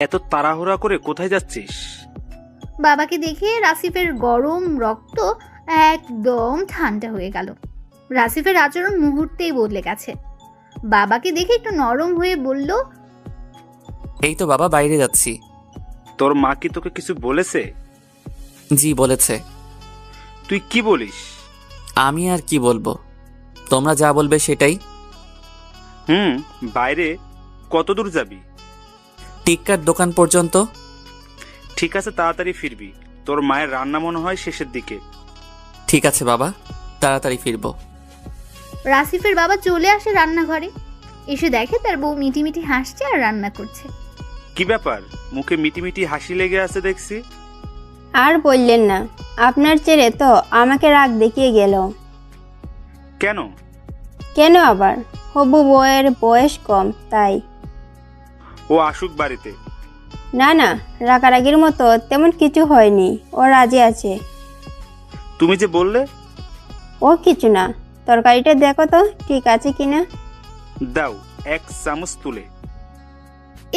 এত তাড়াহুড়া করে কোথায় যাচ্ছিস? বাবাকে দেখে রাসিফের গরম রক্ত একদম ঠান্ডা হয়ে গেল। রাসিফের আচরণ মুহূর্তেই বদলে গেছে। বাবাকে দেখে একটু নরম হয়ে বলল, এই তো বাবা, বাইরে যাচ্ছি। তোর মা কি তোকে কিছু বলেছে? জি বলেছে। তুই কি বলিস? আমি আর কি বলবো, তোমরা যা বলবে সেটাই। বাইরে কত দূর যাবি? টিক্কার দোকান পর্যন্ত। ঠিক আছে, তাড়াতাড়ি ফিরবি। তোর মায়ের রান্না মনে হয় শেষের দিকে। ঠিক আছে বাবা, তাড়াতাড়ি ফিরবো। রাসিফের বাবা চলে আসে রান্নাঘরে। এসে দেখে তার বউ মিটিমিটি হাসছে আর রান্না করছে। কি ব্যাপার, মুখে মিটিমিটি হাসি লেগে আছে দেখছি? আর বললেন না, আপনার ছেলে তো আমাকে রাগ দেখিয়ে গেল। কেন? কেন আবার, হবু বউয়ের বয়স কম তাই। ও আসুক বাড়িতে। না না, রাগারাগির মতো তেমন কিছু হয়নি, ও রাজি আছে। তুমি যে বললে। ও কিছু না, তরকারিটা দেখো তো ঠিক আছে কিনা। দাও এক চামচ তুলে।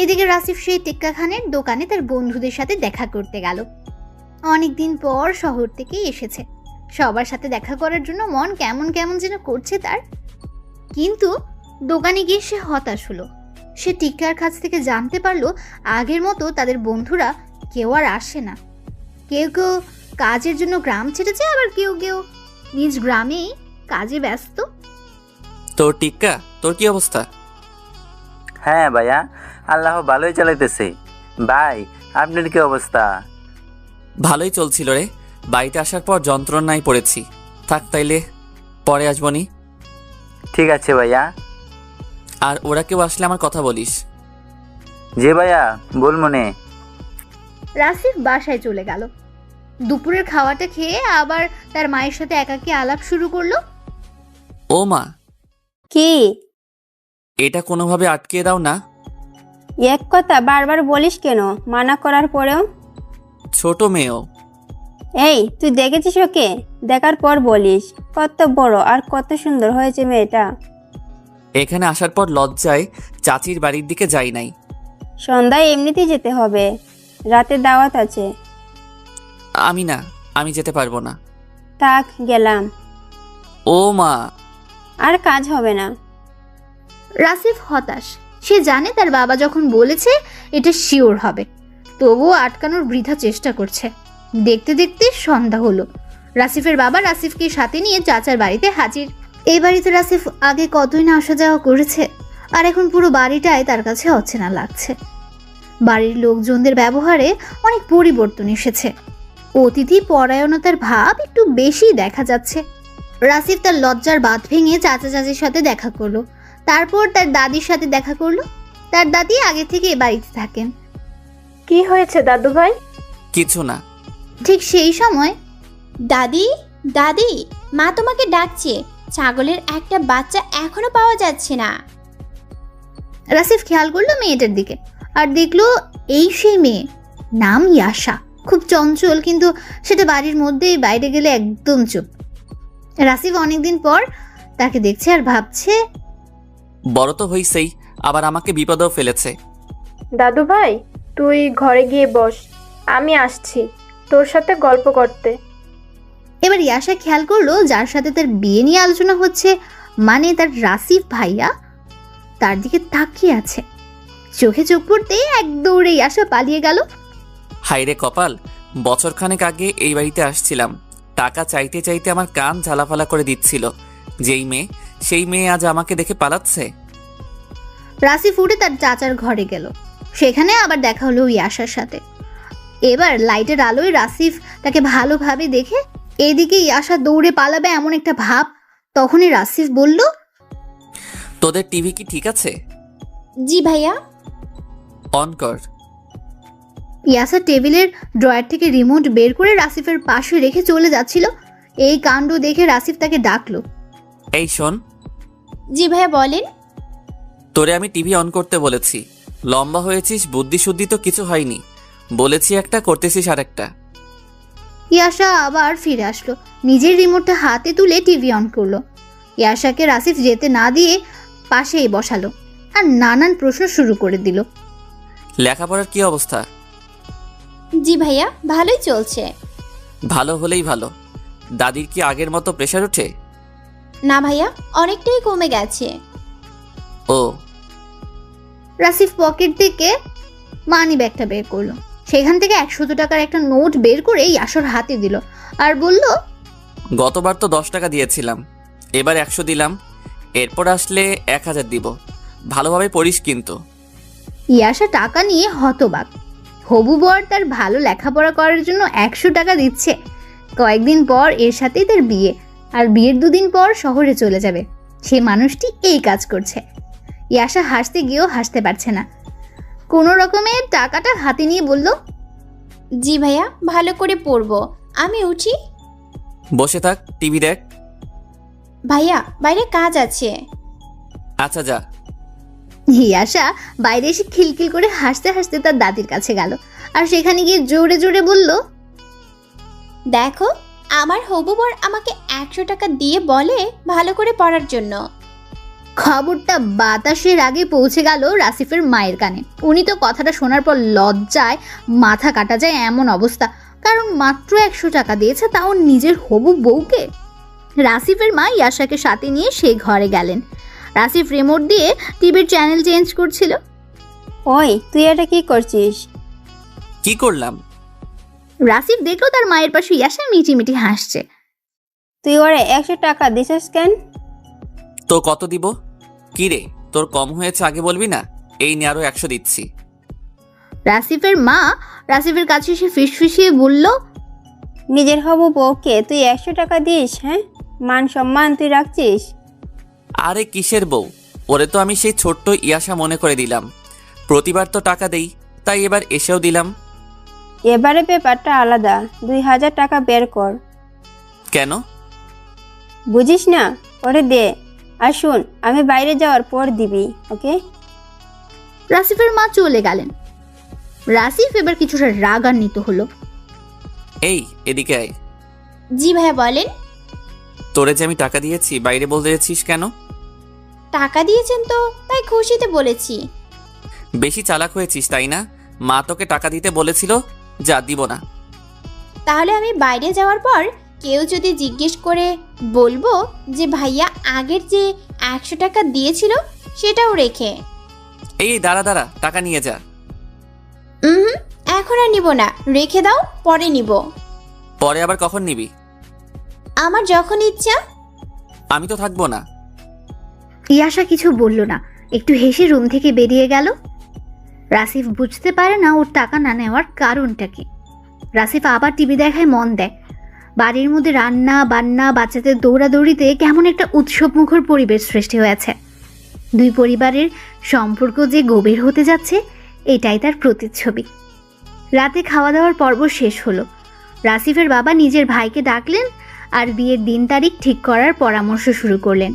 এদিকে রাসিফ সেই টিক্কা খানের দোকানে তার বন্ধুদের সাথে দেখা করতে গেল। অনেকদিন পর শহর থেকে এসেছে। সবার সাথে দেখা করার জন্য মন কেমন কেমন যেন করছে তার। কিন্তু দোকানে গিয়ে সে হতাশ হলো। সে টিক্কার কাছ থেকে জানতে পারলো আগের মতো তাদের বন্ধুরা কেউ আর আসে না। কেউ কেউ কাজের জন্য গ্রাম ছেড়েছে, আবার কেউ কেউ নিজ গ্রামেই কাজে ব্যস্ত। তোর টিক্কা, তোর কি অবস্থা? হ্যাঁ ভাইয়া, আল্লাহ ভালোই চালাইতেছে। ভাই আপনার কি অবস্থা? ভালোই চলছিল রে, বাড়িতে আসার পর যন্ত্রণায় পড়েছি। থাক তাইলে, পরে আসবনি। ঠিক আছে ভাইয়া। আর ওরা কেউ আসলে আমার কথা বলিস। যে ভাইয়া বল মনে। রাসিফ বাসায় চলে গেল। দুপুরের খাওয়াটা খেয়ে আবার তার মায়ের সাথে একাকী আলাপ শুরু করলো। ও মা, কি? এটা কোনোভাবে আটকে দাও না। এক কথা বারবার বলিস কেন, মানা করার পরেও? ছোট মেয়েও। এই তুই দেখেছিস ওকে? দেখার পর বলিস কত বড় আর কত সুন্দর হয়েছে মেয়েটা। এখানে আসার পর লজ্জায় চাচির বাড়ির দিকে যাই নাই। সন্ধ্যায় এমনিতেই যেতে হবে, রাতে দাওয়াত আছে। আমি যেতে পারবো না। থাক, গেলাম। ও মা। আর কাজ হবে না। রাসিফ হতাশ। সে জানে তার বাবা যখন বলেছে এটা শিওর হবে, তবুও আটকানোর বৃথা চেষ্টা করছে। দেখতে দেখতে সন্ধ্যা হলো। রাসিফের বাবা রাসিফকে সাথে নিয়ে চাচার বাড়িতে হাজির। এই বাড়িতে রাসিফ আগে কতই না আসা যাওয়া করেছে, আর এখন পুরো বাড়িটাই তার কাছে অচেনা লাগছে। বাড়ির লোকজনদের ব্যবহারে অনেক পরিবর্তন এসেছে। অতিথি পরায়ণতার ভাব একটু বেশি দেখা যাচ্ছে। রাসিফ তার লজ্জার বাঁধ ভেঙে চাচা চাচির সাথে দেখা করলো। তারপর তার দাদির সাথে দেখা করলো। তার দাদি আগে থেকে এ বাড়িতে থাকেন। কি হয়েছে দাদু ভাই? কিছু না। ঠিক সেই সময় দাদি, দাদি, মা তোমাকে ডাকছে। ছাগলের একটা বাচ্চা এখনো পাওয়া যাচ্ছে না। রাসিফ খেয়াল করলো মেয়েটার দিকে, আর দেখলো এই সেই মেয়ে। নাম ইয়াশা। খুব চঞ্চল, কিন্তু সেটা বাড়ির মধ্যেই, বাইরে গেলে একদম চুপ। রাসিফ অনেকদিন পর তাকে দেখছে আর ভাবছে, বড় তো হইছেই, আবার আমাকে বিপদেও ফেলেছে। দাদু ভাই, তুই ঘরে গিয়ে বস, আমি আসছি তোর সাথে গল্প করতে। এবার ইয়াশা খেয়াল করলো যার সাথে তার বিয়ে নিয়ে আলোচনা হচ্ছে, মানে তার রাসিফ ভাইয়া, তার দিকে তাকিয়ে আছে। চোখে চোখ পড়তে এক দৌড়ে ইয়াশা পালিয়ে গেল। হাইরে কপাল, বছরখানেক আগে এই বাড়িতে আসছিলাম। টাকা চাইতে চাইতে আমার কান ঝালাফালা করে দিচ্ছিল। যেই মেয়ে, সেই মেয়ে আজ আমাকে দেখে পালাচ্ছে। রাসিফ উঠে তার চাচার ঘরে গেল। সেখানে আবার দেখা হলো ইয়াশার সাথে। এবার লাইটের আলোয় রাসিফ তাকে ভালোভাবে দেখে এদিকে ইয়াশা দৌড়ে পালাবে এমন একটা ভাব। তখনই রাসিফ বলল, তোদের টিভি কি ঠিক আছে? জি ভাইয়া। অন কর। ইয়াসা টেবিলের ড্রয়ার থেকে রিমোট বের করে রাসিফের পাশে রেখে চলে যাচ্ছিল। এই কাণ্ড দেখে রাসিফ তাকে ডাকলো। এই শোন। জি ভাইয়া বলেন। তোরে আমি টিভি অন করতে বলেছি। লম্বা হয়েছিস, বুদ্ধি শুদ্ধি তো কিছু হয়নি। বলেছি একটা, করতেছিস আর একটা। ইয়াশা আবার ফিরে আসলো, নিজের রিমোটটা হাতে তুলে টিভি অন করলো। ইয়াশাকে রাসিফ যেতে না দিয়ে পাশেই বসালো আর নানান প্রশ্ন শুরু করে দিল। লেখাপড়ার কি অবস্থা? জি ভাইয়া, ভালোই চলছে। ভালো হলেই ভালো। দাদির কি আগের মতো প্রেশার ওঠে? না ভাইয়া, অনেকটাই কমে গেছে। ও। রাসিফ পকেট থেকে মানি ব্যাগটা বের করলো। সেখান থেকে 100 টাকার একটা নোট বের করে ইয়াশার হাতে দিল আর বলল, গতবার তো 10 টাকা দিয়েছিলাম, এবার 100 দিলাম, এরপর আসলে 1000 দিব। ভালোভাবে পড়িস কিন্তু। ইয়াশা টাকা নিয়ে হতবাক। হবু বর তার ভালো লেখাপড়া করার জন্য 100 টাকা দিচ্ছে। কয়েকদিন পর এর সাথেই তার বিয়ে, আর বিয়ের 2 দিন পর শহরে চলে যাবে। সে মানুষটি এই কাজ করছে। ইয়াশা হাসতে গিয়েও হাসতে পারছে না। কোনো রকমে টাকাটা হাতে নিয়ে বলল, জি ভাইয়া, ভালো করে পড়বো। আমি উঠি। বসে থাক, টিভি দেখ। ভাইয়া, বাইরে কাজ আছে। আচ্ছা যা। ইয়াশা বাইরে এসে খিলখিল করে হাসতে হাসতে তার দাদির কাছে গেল আর সেখানে গিয়ে জোরে জোরে বলল, দেখো, আমার হবু বর আমাকে 100 টাকা দিয়ে বলে ভালো করে পড়ার জন্য। খবরটা বাতাসের আগে পৌঁছে গেল রাসিফের মায়ের কানে। উনি তো কথাটা শোনার পর লজ্জায় মাথা কাটা যায় এমন অবস্থা, কারণ মাত্র 100 টাকা দিয়েছে, তাও নিজের হবু বউকে। রাসিফের মা ইয়াশাকে সাথে নিয়ে সেই ঘরে গেলেন। রাসিফ রিমোট দিয়ে টিভির চ্যানেল চেঞ্জ করছিল। ওই, তুই এটা কি করছিস? কি করলাম? রাসিফ দেখলো তার মায়ের পাশে ইয়াশা মিটিমিটি হাসছে। তুই ওরে 100 টাকা দিছিস কেন? তো কত দিব? কি রে, তোর কম হয়েছে আগে বলবি না? এই নিয়ে আরো 100 দিচ্ছি। রাসিফের মা রাসিফের কাছে এসে ফিসফিসিয়ে বলল, নিজের হবু বউকে তুই 100 টাকা দিস? হ্যাঁ, মান সম্মান তুই রাখছিস? আরে কিসের বউ? ওরে তো আমি সেই ছোট্ট ইয়াশা মনে করে দিলাম। প্রতিবার তো টাকা দেই, তাই এবার এসেও দিলাম। এবারে ব্যাপারটা আলাদা। 2000 টাকা বের কর। কেন? বুঝিস না? ওরে দে। আর শুন, আমি বাইরে যাওয়ার পর দিবি, ওকে? রাসিফের মা চলে গেলেন। রাসিফ এবার কিছুটা রাগান্বিত হলো। এই এদিকে আয়। জি ভাইয়া, বলেন। তোরে যে আমি টাকা দিয়েছি, বাইরে বলতে যাচ্ছিস কেন? টাকা দিয়েছেন তো, তাই খুশিতে বলেছি। বেশি চালাক হয়েছিস তাই না? মা তোকে টাকা দিতে বলেছিল, যা দিব না। তাহলে আমি বাইরে যাওয়ার পর কেউ যদি জিজ্ঞেস করে, বলবো যে ভাইয়া আগের যে 100 টাকা দিয়েছিল সেটাও রেখে। এই দাঁড়া দাঁড়া, টাকা নিয়ে যা। এখন আর নিব না, রেখে দাও, পরে নিব। পরে আবার কখন নিবি? আমার যখন ইচ্ছা। আমি তো থাকবো না। ইয়াশা কিছু বলল না, একটু হেসে রুম থেকে বেরিয়ে গেল। রাসিফ বুঝতে পারে না ওর টাকা না নেওয়ার কারণটা কি। রাসিফ আবার টিভি দেখায় মন দেয়। বাড়ির মধ্যে রান্না বান্না, বাচ্চাদের দৌড়াদৌড়িতে কেমন একটা উৎসবমুখর পরিবেশ সৃষ্টি হয়েছে। দুই পরিবারের সম্পর্ক যে গভীর হতে যাচ্ছে, এটাই তার প্রতিচ্ছবি। রাতে খাওয়া দাওয়ার পর্ব শেষ হলো। রাসিফের বাবা নিজের ভাইকে ডাকলেন আর বিয়ের দিন তারিখ ঠিক করার পরামর্শ শুরু করলেন।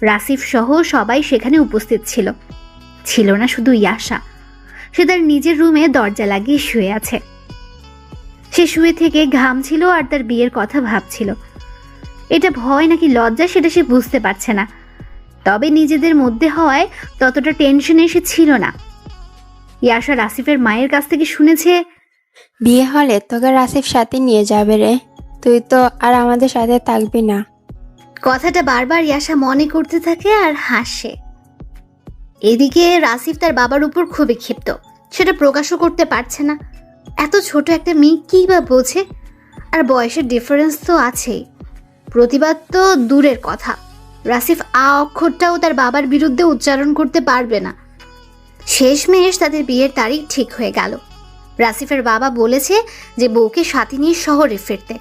রাসিফ সহ সবাই সেখানে উপস্থিত ছিল। ছিল না শুধু ইয়াশা। সে তার নিজের রুমে দরজা লাগিয়ে শুয়ে আছে। সে শুয়ে থেকে ঘামছিল আর তার বিয়ের কথা ভাবছিল। এটা ভয় নাকি লজ্জা সেটা সে বুঝতে পারছে না, তবে নিজেদের মধ্যে হওয়ায় ততটা টেনশন এসে ছিল না। ইয়াশা রাসিফের মায়ের কাছ থেকে শুনেছে, বিয়ে হলে তোকে রাসিফ সাথে নিয়ে যাবে রে, তুই তো আর আমাদের সাথে থাকবি না। কথাটা বারবার ইয়াশা মনে করতে থাকে আর হাসে। এদিকে রাসিফ তার বাবার উপর খুবই ক্ষিপ্ত, সেটা প্রকাশও করতে পারছে না। এত ছোট একটা মেয়ে কী বা বোঝে, আর বয়সের ডিফারেন্স তো আছেই। প্রতিবাদ তো দূরের কথা, রাসিফ আ অক্ষরটাও তার বাবার বিরুদ্ধে উচ্চারণ করতে পারবে না। শেষমেশ তাদের বিয়ের তারিখ ঠিক হয়ে গেল। রাসিফের বাবা বলেছে যে বউকে সাথে নিয়ে শহরে ফিরতে।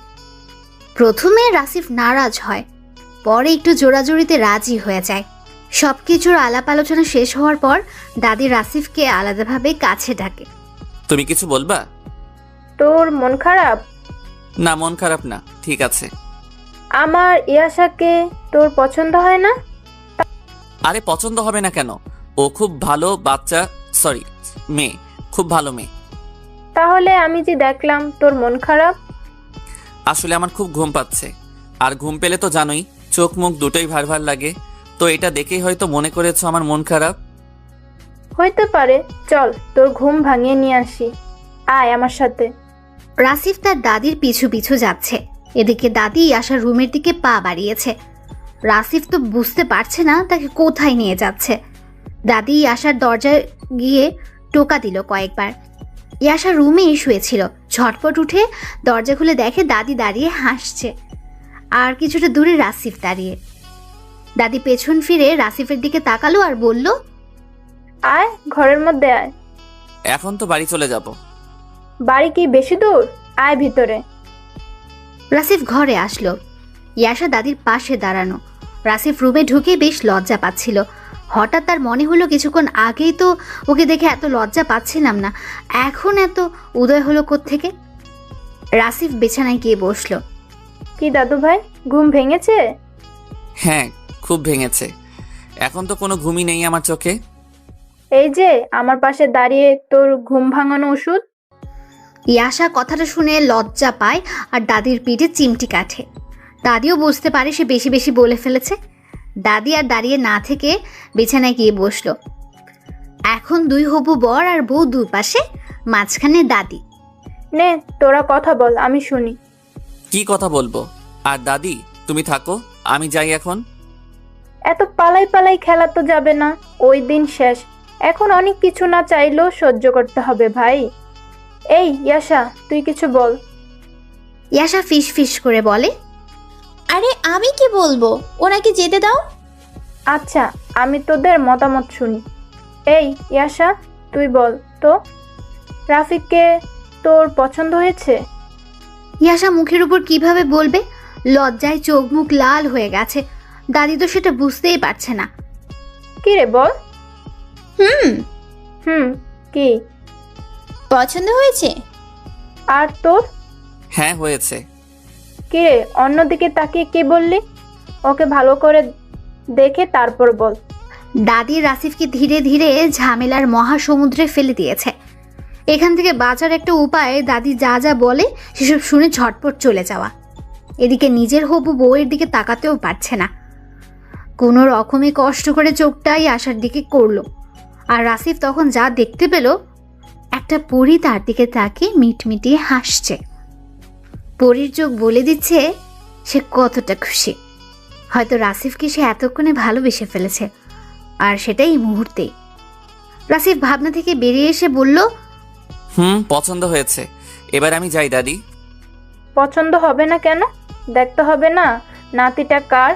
প্রথমে রাসিফ নারাজ হয়, পরে একটু জোরাজোরিতে রাজি হয়ে যায়। সবকিছুর আলাপ আলোচনা শেষ হওয়ার পর দাদি রাসিফকে আলাদাভাবে কাছে ডাকে। তুমি কিছু বলবা? তোর মন খারাপ? না, মন খারাপ না, ঠিক আছে। আমার ইয়াশাকে তোর পছন্দ হয় না? আরে পছন্দ হবে না কেন? ও খুব ভালো বাচ্চা, সরি মেয়ে, খুব ভালো মেয়ে। তাহলে আমি যে দেখলাম তোর মন খারাপ। আসলে আমার খুব ঘুম পাচ্ছে, আর ঘুম পেলে তো জানোই চোখ মুখ দুটোই ভার ভার লাগে, তো এটা দেখেই হয়তো মনে করেছো আমার মন খারাপ। হইতে পারে। চল তোর ঘুম ভাঙিয়ে নিয়ে আসি, আয় আমার সাথে। রাসিফ তার দাদির পিছু পিছু যাচ্ছে। এদিকে দাদি ইয়াশার রুমের দিকে পা বাড়িয়েছে। রাসিফ তো বুঝতে পারছে না তাকে কোথায় নিয়ে যাচ্ছে। দাদি ইয়াশার দরজায় গিয়ে টোকা দিল কয়েকবার। ইয়াশা রুমেই শুয়েছিল। ঝটপট উঠে দরজা খুলে দেখে দাদি দাঁড়িয়ে হাসছে, আর কিছুটা দূরে রাসিফ দাঁড়িয়ে। দাদি পেছন ফিরে রাসিফের দিকে তাকালো আর বলল, আয় ঘরের মধ্যে আয়। এখন তো বাড়ি চলে যাব। বাড়ি কি বেশি দূর? আয় ভিতরে। রাসিফ ঘরে আসলো। ইয়াশা দাদির পাশে দাঁড়ানো। রাসিফ রুমে ঢুকে বেশ লজ্জা পাচ্ছিল। হঠাৎ তার মনে হলো কিছুক্ষণ আগেই তো ওকে দেখে এত লজ্জা পাচ্ছিলাম না, এখন এত উদয় হলো কোত্থেকে। রাসিফ বিছানায় গিয়ে বসলো। কি দাদু ভাই, ঘুম ভেঙেছে? হ্যাঁ, খুব ভেঙেছে। এখন তো কোনো ঘুমই নেই আমার চোখে। এই যে আমার পাশে দাঁড়িয়ে তোর ঘুম ভাঙানো ওষুধ। ইয়াশা কথাটা শুনে লজ্জা পায় আর দাদির পিঠে চিমটি কাটে। দাদিও বুঝতে পারে সে বেশি বেশি বলে ফেলেছে। দাদি আর দাঁড়িয়ে না থেকে বিছানায় গিয়ে বসলো। এখন দুই হবু বর আর বউ দুপাশে, মাঝখানে দাদি। নে তোরা কথা বল, আমি শুনি। কি কথা বলবো? আর দাদি তুমি থাকো, আমি যাই এখন। এত পালাই পালাই খেলা তো যাবে না, ওই দিন শেষ। এখন অনেক কিছু না চাইলেও সহ্য করতে হবে ভাই। এই ইয়াশা, তুই কিছু বল। ইয়াশা ফিস ফিস করে বলে, আরে আমি কি বলবো, ওনাকে যেতে দাও। আচ্ছা, আমি তোদের মতামত শুনি। এই ইয়াশা, তুই বল তো, রাফিককে তোর পছন্দ হয়েছে? ইয়াশা মুখের উপর কিভাবে বলবে, লজ্জায় চোখ মুখ লাল হয়ে গেছে। দাদি তো সেটা বুঝতেই পারছে না। কি রে বল। হুম, কি পছন্দ হয়েছে। আর তোর? হ্যাঁ হয়েছে। কি রে অন্যদিকে তাকিয়ে কি বললি? ওকে ভালো করে দেখে তারপর বল। দাদি রাসিফকে ধীরে ধীরে ঝামেলার মহাসমুদ্রে ফেলে দিয়েছে। এখান থেকে বাঁচার একটা উপায় দাদি যা যা বলে সেসব শুনে ঝটপট চলে যাওয়া। এদিকে নিজের হবু বউয়ের দিকে তাকাতেও পারছে না। কোনো রকমে কষ্ট করে চোখটাই আসার দিকে করলো। আর রাসিফ তখন যা দেখতে পেল, একটা পরী তার দিকে তাকিয়ে মিটমিটিয়ে হাসছে। পরীর চোখ বলে দিচ্ছে সে কতটা খুশি। হয়তো রাসিফকে সে এতক্ষণে ভালোবেসে ফেলেছে, আর সেটাই এই মুহূর্তে। রাসিফ ভাবনা থেকে বেরিয়ে এসে বলল, পছন্দ হয়েছে। এবার আমি যাই দাদি। পছন্দ হবে না কেন? দেখতে হবে না নাতিটা কার?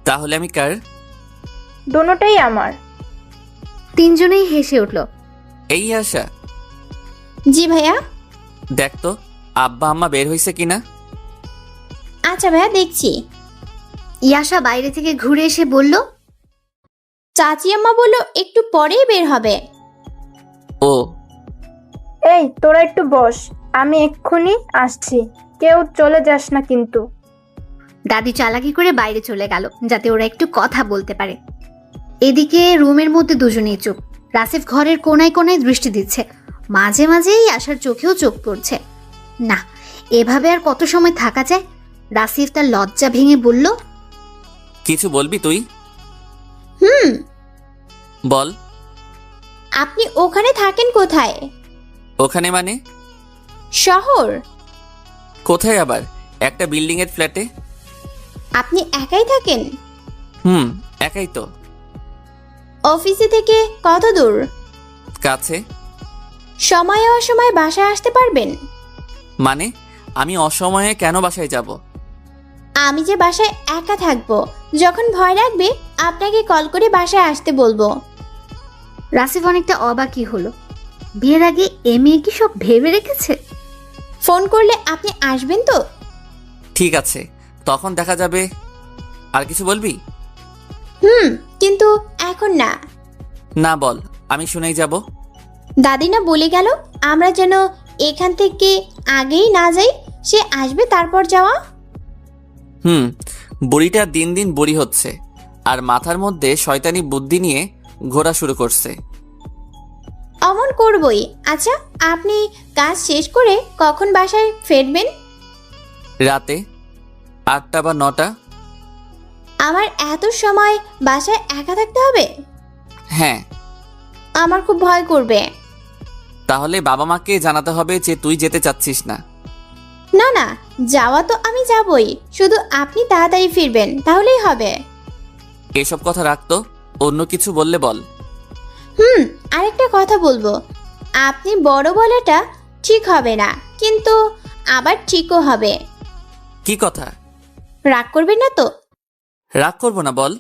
তাহলে আমি কার? দুটোটাই আমার। তিনজনেই হেসে উঠল। এই আশা, জি ভাইয়া। দেখ তো আব্বা আম্মা বের হয়েছে কিনা। আচ্ছা ভাইয়া, দেখছি। ইয়াশা বাইরে থেকে ঘুরে এসে বলল, চাচি আম্মা বললো একটু পরেই বের হবে। ও, এই তোরা একটু বস, আমি এক্ষুনি আসছি। কেউ চলে যাস না কিন্তু। দাদি চালাকি করে বাইরে চলে গেল যাতে ওরা একটু কথা বলতে পারে। এদিকে রুমের মধ্যে দুজনেই চুপ। রাসিফ ঘরের কোনায় কোনায় দৃষ্টি দিচ্ছে। মাঝে মাঝেই আশার চোখেও চোখ পড়ছে। না, এভাবে আর কত সময় থাকা যায়? রাসিফ তার লজ্জা ভেঙে বলল, কিছু বলবি তুই? বল। আপনি ওখানে থাকেন কোথায়? ওখানে মানে? শহর। কোথায় আবার? একটা বিল্ডিং এর ফ্ল্যাটে। আপনি একাই থাকেন? একাই তো। অফিসে থেকে কত দূর? কাছে। সময় অসময় বাসায় আসতে পারবেন? মানে আমি অসময়ে কেন বাসায় যাব? আমি যে বাসায় একা থাকবো, যখন ভয় লাগবে আপনাকে কল করে বাসায় আসতে বলবো। রাসিফ অনেকটা অবাকই হলো। বিয়ের আগে মেয়ে কি সব ভেবে রেখেছে? ফোন করলে আপনি আসবেন তো? ঠিক আছে, তখন দেখা যাবে। আর কিছু বলবি? কিন্তু এখন না। না বল, আমি শুনেই যাব। দাদি না বলে গেল আমরা যেন এখান থেকে আগেই না যাই, সে আসবে তারপর যাওয়া। বুড়িটা দিন দিন বুড়ি হচ্ছে, আর মাথার মধ্যে শয়তানি বুদ্ধি নিয়ে ঘোরা শুরু করছে। অমন করবই। আচ্ছা, আপনি কাজ শেষ করে কখন বাসায় ফিরবেন? রাতে 8টা বা 9টা। আমার এত সময় বাসায় একা থাকতে হবে? হ্যাঁ। আমার খুব ভয় করবে। তাহলে বাবা মাকে জানাতে হবে যে তুই যেতে চাচ্ছিস না। না না, যাওয়া তো আমি যাবই, শুধু আপনি তাড়াতাড়ি ফিরবেন তাহলেই হবে। এসব কথা রাখতো, অন্য কিছু বললে বল। আরেকটা কথা বলবো, আপনি বড় বলাটা ঠিক হবে না, কিন্তু আবার ঠিকও হবে। কি কথা? রাগ করবেন না তো? রাগ করবো না, বল।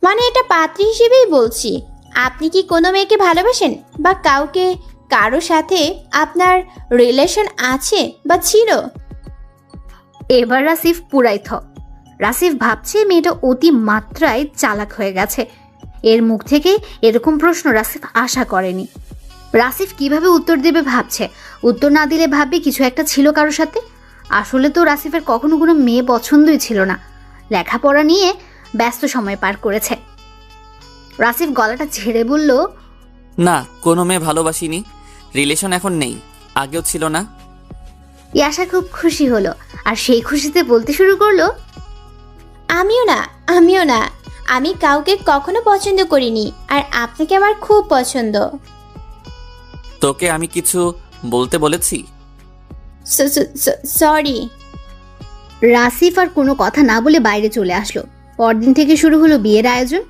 মানে এটা পাত্রী হিসেবেই বলছি। আপনি কি কোনো মেয়েকে ভালোবাসেন, বা কারো সাথে আপনার রিলেশন আছে বা ছিল? এবার রাসিফ পুরাই থ। রাসিফ ভাবছে মেয়েটা অতি মাত্রায় চালাক হয়ে গেছে। এর মুখ থেকে এরকম প্রশ্ন রাসিফ আশা করেনি। রাসিফ কিভাবে উত্তর দেবে ভাবছে। উত্তর না দিলে ভাববে কিছু একটা ছিল কারোর সাথে। আসলে তো রাসিফের কখনো কোনো মেয়ে পছন্দই ছিল না, লেখাপড়া নিয়ে ব্যস্ত সময় পার করেছে। রাসিফ গলাটা ঝেড়ে বলল, না, কোনো মেয়ে ভালোবাসিনি, রিলেশন এখন নেই, আগেও ছিল না। ইয়াশা খুব খুশি হলো আর সেই খুশিতে বলতে শুরু করলো, আমিও না, আমি কাউকে কখনো পছন্দ করিনি, আর আপনাকে আমার খুব পছন্দ। তোকে আমি কিছু বলতে বলেছি? সরি। রাসিফ আর কোনো কথা না বলে বাইরে চলে আসলো। পরদিন থেকে শুরু হলো বিয়ের আয়োজন।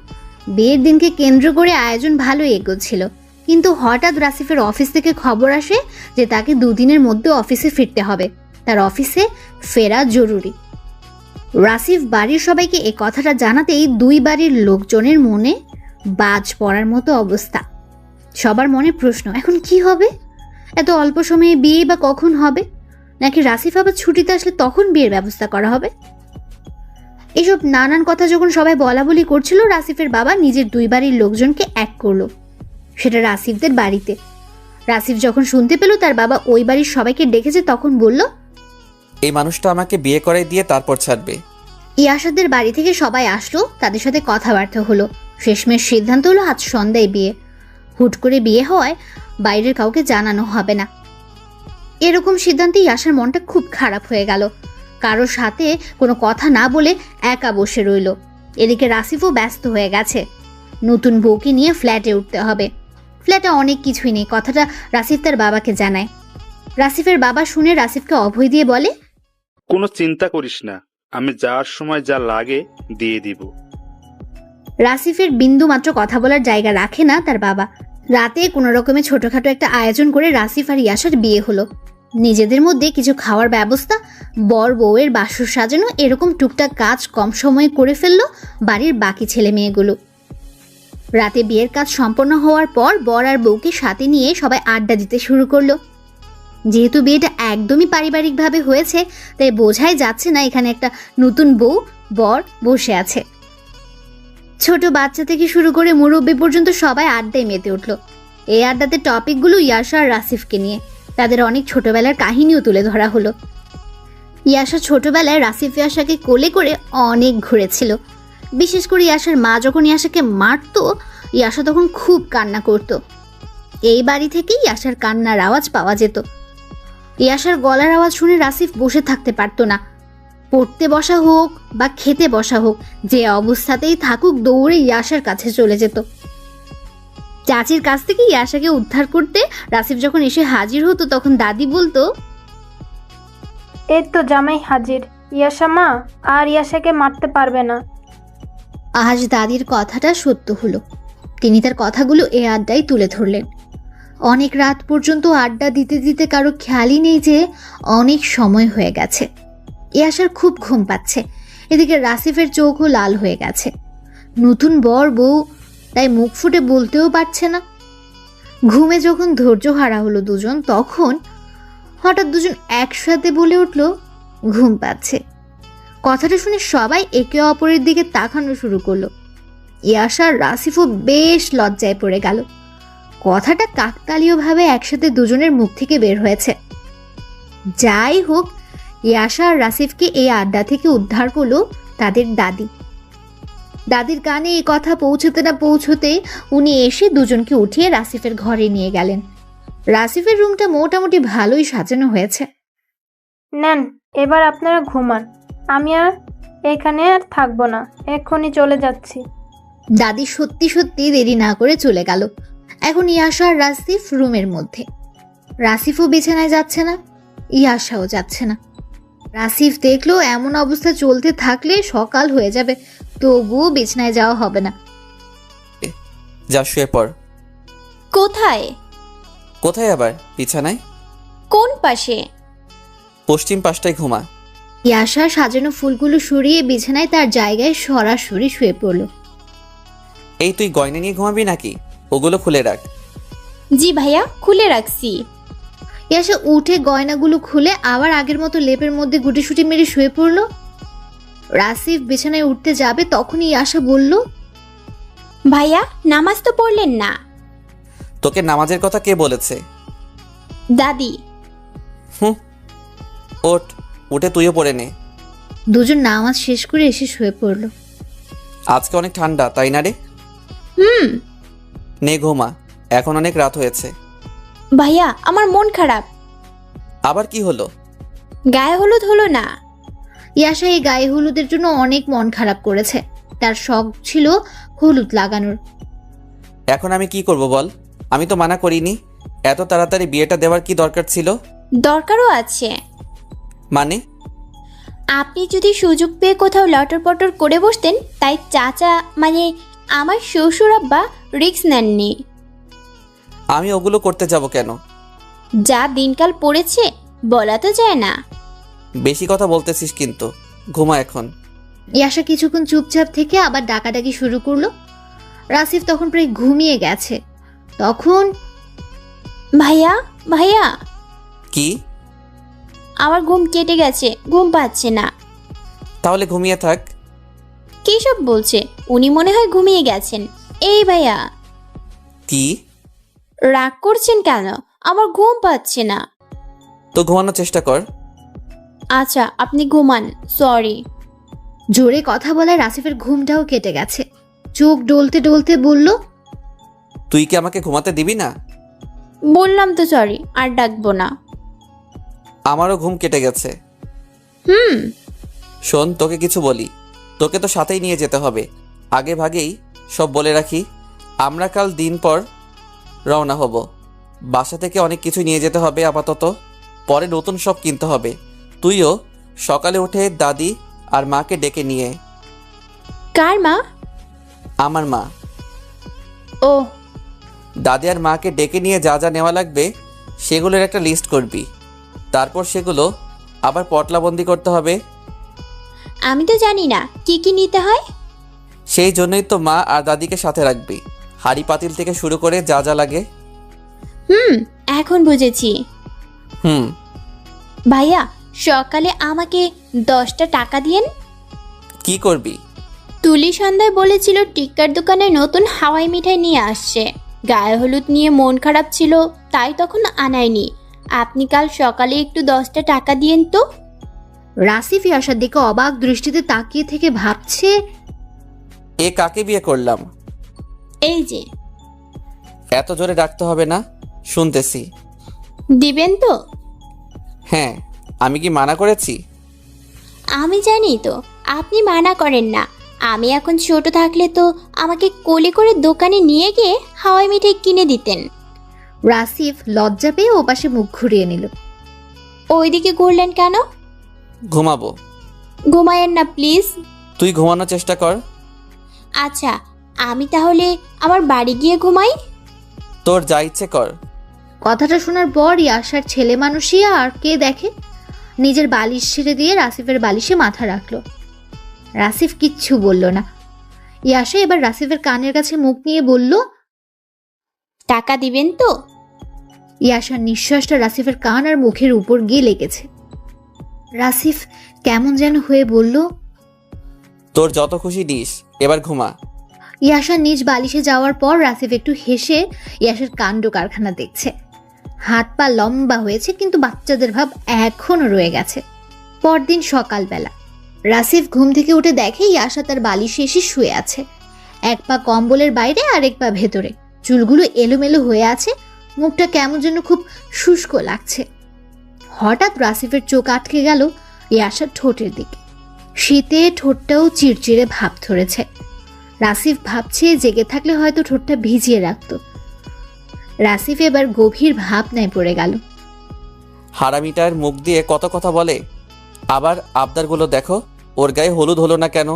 বিয়ের দিনকে কেন্দ্র করে আয়োজন ভালোই এগোচ্ছিল, কিন্তু হঠাৎ রাসিফের অফিস থেকে খবর আসে যে তাকে 2 দিনের মধ্যে অফিসে ফিরতে হবে, তার অফিসে ফেরা জরুরি। রাসিফ বাড়ির সবাইকে এই কথাটা জানাতেই 2 বাড়ির লোকজনের মনে বাজ পড়ার মতো অবস্থা। সবার মনে প্রশ্ন, এখন কি হবে? এত অল্প সময়ে বিয়ে বা কখন হবে? নাকি রাসিফ আবার ছুটিতে আসলে তখন বিয়ের ব্যবস্থা করা হবে? এসব নানান কথা যখন সবাই বলা বলি করছিল, রাসিফের বাবা নিজের 2 বাড়ির লোকজনকে এক করলো, সেটা রাসিফদের বাড়িতে। রাসিফ যখন শুনতে পেল তার বাবা ওই বাড়ির সবাইকে ডেকেছে, তখন বলল, এই মানুষটা আমাকে বিয়ে করাই দিয়ে তারপর ছাড়বে। ইয়াসাদের বাড়ি থেকে সবাই আসলো, তাদের সাথে কথাবার্তা হলো। শেষমেশ সিদ্ধান্ত হলো আজ সন্ধ্যায় বিয়ে। হুট করে বিয়ে হওয়ায় বাইরের কাউকে জানানো হবে না। এরকম সিদ্ধান্তে ইয়াসার মনটা খুব খারাপ হয়ে গেল। কারোর সাথে কোনো কথা না বলে একা বসে রইল। এদিকে রাসিফও ব্যস্ত হয়ে গেছে, নতুন বউকে নিয়ে ফ্ল্যাটে উঠতে হবে। ফ্ল্যাটে অনেক কিছুই নেই, কথাটা রাসিফ তার বাবাকে জানায়। রাসিফের বাবা শুনে রাসিফকে অভয় দিয়ে বলে, কোনো চিন্তা করিস না, আমি যাওয়ার সময় যা লাগে দিয়ে দিব। রাসিফের বিন্দু মাত্র কথা বলার জায়গা রাখে না তার বাবা। রাতে কোনো রকমে ছোটখাটো একটা আয়োজন করে রাসিফ আর ইয়াসার বিয়ে হলো। নিজেদের মধ্যে কিছু খাওয়ার ব্যবস্থা, বর বউয়ের বাসর সাজানো, এরকম টুকটাক কাজ কম সময়ে করে ফেললো বাড়ির বাকি ছেলে মেয়েগুলো। রাতে বিয়ের কাজ সম্পন্ন হওয়ার পর বর আর বউকে সাথে নিয়ে সবাই আড্ডা দিতে শুরু করলো। যেহেতু বিয়েটা একদমই পারিবারিকভাবে হয়েছে, তাই বোঝাই যাচ্ছে না এখানে একটা নতুন বর বসে আছে। ছোট বাচ্চা থেকে শুরু করে মুরব্বী পর্যন্ত সবাই আড্ডায় মেতে উঠল। এই আড্ডাতে টপিকগুলো ইয়াসা আর রাসিফকে নিয়ে। তাদের অনেক ছোটবেলার কাহিনীও তুলে ধরা হলো। ইয়াসা ছোটবেলায় রাসিফ ইয়াসাকে কোলে করে অনেক ঘুরেছিল। বিশেষ করে ইয়াসার মা যখন ইয়াসাকে মারতো, ইয়াসা তখন খুব কান্না করত। এই বাড়ি থেকেই ইয়াসার কান্নার আওয়াজ পাওয়া যেত। ইয়াসার গলার আওয়াজ শুনে রাসিফ বসে থাকতে পারতো না। পড়তে বসা হোক বা খেতে বসা হোক, যে অবস্থাতেই থাকুক দৌড়ে ইয়াসার কাছে চলে যেত। চাচির কাছ থেকে ইয়াসাকে উদ্ধার করতে রাসিফ যখন এসে হাজির হতো, তখন দাদি বলতো, এই তো জামাই হাজির। ইয়াসা মা আর ইয়াসাকে মারতে পারবে না। আজ দাদির কথাটা সত্য হলো। তিনি তার কথাগুলো এ আড্ডায় তুলে ধরলেন। অনেক রাত পর্যন্ত আড্ডা দিতে দিতে কারো খেয়ালই নেই যে অনেক সময় হয়ে গেছে। ইয়াসার খুব ঘুম পাচ্ছে। এদিকে রাসিফের চোখও লাল হয়ে গেছে। নতুন বর বউ, তাই মুখ ফুটে বলতেও পারছে না। ঘুমে যখন ধৈর্য হারা হলো দুজন, তখন হঠাৎ দুজন একসাথে বলে উঠল, ঘুম পাচ্ছে। কথাটা শুনে সবাই একে অপরের দিকে তাকানো শুরু করলো। ইয়াসা আর রাসিফও বেশ লজ্জায় পড়ে গেল। কথাটা কাকতালীয়ভাবে একসাথে দুজনের মুখ থেকে বের হয়েছে। যাই হোক, ইয়াসা আর রাসিফকে এই আড্ডা থেকে উদ্ধার করলো তাদের দাদি। দাদির কানে এই কথা পৌঁছতে না পৌঁছতে উনি এসে দুজনকে উঠিয়ে রাসিফের ঘরে নিয়ে গেলেন। রাসিফের রুমটা মোটামুটি ভালোই সাজানো হয়েছে। নেন, এবার আপনারা ঘুমান, আমি আর এখানে আর থাকবো না, এক্ষুনি চলে যাচ্ছি। দাদি সত্যি সত্যি দেরি না করে চলে গেল। এখন ইয়াশা আর রাসিফ রুমের মধ্যে। রাসিফও বিছানায় যাচ্ছে না, ইয়াশাও যাচ্ছে না। রাসিফ দেখলো এমন অবস্থা চলতে থাকলে সকাল হয়ে যাবে, তবুও বিছানায় যাওয়া হবে না। যা শুয়ে পড়। কোথায়? কোথায় আবার? বিছানায়। কোন পাশে? পশ্চিম পাশটায় ঘুমা। ইয়াশা সাজানো ফুলগুলো সরিয়ে বিছানায় তার জায়গায় সরাসরি শুয়ে পড়ল। এই তুই গয়না নিয়ে ঘুমাবি নাকি? ওগুলো খুলে রাখ। জি ভাইয়া, খুলে রাখছি। ইয়াশা উঠে গয়নাগুলো খুলে আবার আগের মতো লেপের মধ্যে গুটিসুটি মেরে শুয়ে পড়ল। রাসিফ বিছানায় উঠতে যাবে তখনই ইয়াশা বলল, ভাইয়া, নামাজ তো পড়লেন না? তোকে নামাজের কথা কে বলেছে? দাদি। ওঠ, উঠে তুইও পড়ে নে। দুজন নামাজ শেষ করে এসে শুয়ে পড়ল। আজকে অনেক ঠান্ডা, তাই না রে? নে ঘুমা, এখন অনেক রাত হয়েছে। ভাইয়া, আমার মন খারাপ। আবার কি হলো? গায়ে হলুদ হলো না। ইয়াশা এই গায়ে হলুদের জন্য অনেক মন খারাপ করেছে। তার শখ ছিল হলুদ লাগানোর। এখন আমি কি করব বল? আমি তো মানা করিনি। এত তাড়াতাড়ি বিয়েটা দেওয়ার কি দরকার ছিল? দরকারও আছে। মানে? আপনি যদি সুযোগ পেয়ে কোথাও লটর পটর করে বসতেন, তাই চাচা মানে আমার শ্বশুর আব্বা রিস্ক নেননি। আমি ওগুলো করতে যাব কেন? যা দিনকাল পড়েছে বলা তো যায় না। বেশি কথা বলতেছিস কিন্তু। ঘুমা এখন। ইয়াশা কিছুক্ষণ চুপচাপ থেকে আবার ডাকাডাকি শুরু করলো। রাসিফ তখন প্রায় ঘুমিয়ে গেছে। তখন ভাইয়া, ভাইয়া, কি? আমার ঘুম কেটে গেছে, ঘুম পাচ্ছে না। তাহলে ঘুমিয়ে থাক। কি সব বলছে? উনি মনে হয় ঘুমিয়ে গেছেন। এই ভাইয়া, কি রাগ করছেন কেন? আমার ঘুম পাচ্ছে না। তো ঘুমানোর চেষ্টা কর। আচ্ছা, আপনি ঘুমান। সরি। জোরে কথা বলায় রাসিফের ঘুমটাও কেটে গেছে। চোখ ডলতে ডলতে বলল, তুই কি আমাকে ঘুমাতে দিবি না? বললাম তো সরি, আর ডাকবো না। আমারও ঘুম কেটে গেছে। শোন, তোকে কিছু বলি। তোকে তো সাথেই নিয়ে যেতে হবে। আগে ভাগেই সব বলে রাখি, আমরা কাল দিন পর রওনা হব। বাসা থেকে অনেক কিছু নিয়ে যেতে হবে আপাতত, পরে নতুন সব কিনতে হবে। তুইও সকালে উঠে দাদি আর মাকে ডেকে নিয়ে। কার মা? আমার মা। ও, দাদি আর মাকে ডেকে নিয়ে যা যা নেওয়া লাগবে সেগুলোর একটা লিস্ট করবি। তারপর সেগুলো আবার পটলাবন্দি করতে হবে। আমি তো জানি না কি কি নিতে হয়। সেই জন্যই তো মা আর দাদিকে সাথে রাখবি। হাঁড়ি পাতিল থেকে শুরু করে যা যা লাগে। এখন বুঝেছি। ভাইয়া, সকালে আমাকে 10টা টাকা দিয়েন। কি করবি? তুলি সন্ধ্যায় বলেছিল টিক্কার দোকানে নতুন হাওয়াই মিঠাই নিয়ে আসছে। গায়ে হলুদ নিয়ে মন খারাপ ছিল, তাই তখন আনায়নি। আপনি কাল সকালে একটু 10টা টাকা দিয়েন তো। রাসিফ ইয়াশার দিকে অবাক দৃষ্টিতে তাকিয়ে থেকে ভাবছে, এ কাকে বিয়ে করলাম? এই যে। এত জোরে ডাকতে হবে না, শুনতেছি। দিবেন তো? হ্যাঁ, আমি কি মানা করেছি? আমি জানি তো আপনি মানা করেন না। আমি এখন ছোট থাকলে তো আমাকে কোলে করে দোকানে নিয়ে গিয়ে হাওয়াই মিঠাই কিনে দিতেন। রাসিফ লজ্জা পেয়ে ওপাশে মুখ ঘুরিয়ে নিল। ওইদিকে ঘুরলেন কেন? ঘুমাবো। ঘুমায়েন না প্লিজ। তুই ঘুমানোর চেষ্টা কর। আচ্ছা, আমি তাহলে আমার বাড়ি গিয়ে ঘুমাই। তোর যা ইচ্ছে কর। কথাটা শোনার পর ইয়াশার ছেলে মানুষই আর কে দেখে, নিজের বালিশ ছেড়ে দিয়ে রাসিফের বালিশে মাথা রাখলো। রাসিফ কিচ্ছু বলল না। ইয়াশা এবার রাসিফের কানের কাছে মুখ নিয়ে বলল, টাকা দিবেন তো? ইয়াশার নিঃশ্বাসটা রাসিফের কান আর মুখের উপর গিয়ে লেগেছে। রাসিফ কেমন যেন হয়ে বলল, তোর যত খুশি দিস, এবার ঘুমা। ইয়াশা নিজ বালিশে যাওয়ার পর রাসিফ একটু হেসে ইয়াশার কাণ্ড কারখানা দেখছে। হাত পা লম্বা হয়েছে, কিন্তু বাচ্চাদের ভাব এখনো রয়ে গেছে। পরদিন সকালবেলা রাসিফ ঘুম থেকে উঠে দেখে ইয়াশা তার বালিশে এসে শুয়ে আছে। এক পা কম্বলের বাইরে আর এক পা ভেতরে। চুলগুলো এলোমেলো হয়ে আছে, মুখটা কেমন যেন খুব শুষ্ক লাগছে। হঠাৎ রাসিফের চোখ আটকে গেল ইয়াশার ঠোঁটের দিকে। শীতে ঠোঁটটাও চিড়চিড়ে ভাব ধরেছে। রাসিফ ভাবছে জেগে থাকলে হয়তো ঠোঁটটা ভিজিয়ে রাখত। রাসিফ এবার গভীর ভাবনায় পড়ে গেল। হারামিটার মুখ দিয়ে কত কথা বলে। আবার আবদারগুলো দেখো, ওর গায়ে হলুদ হলো না কেন?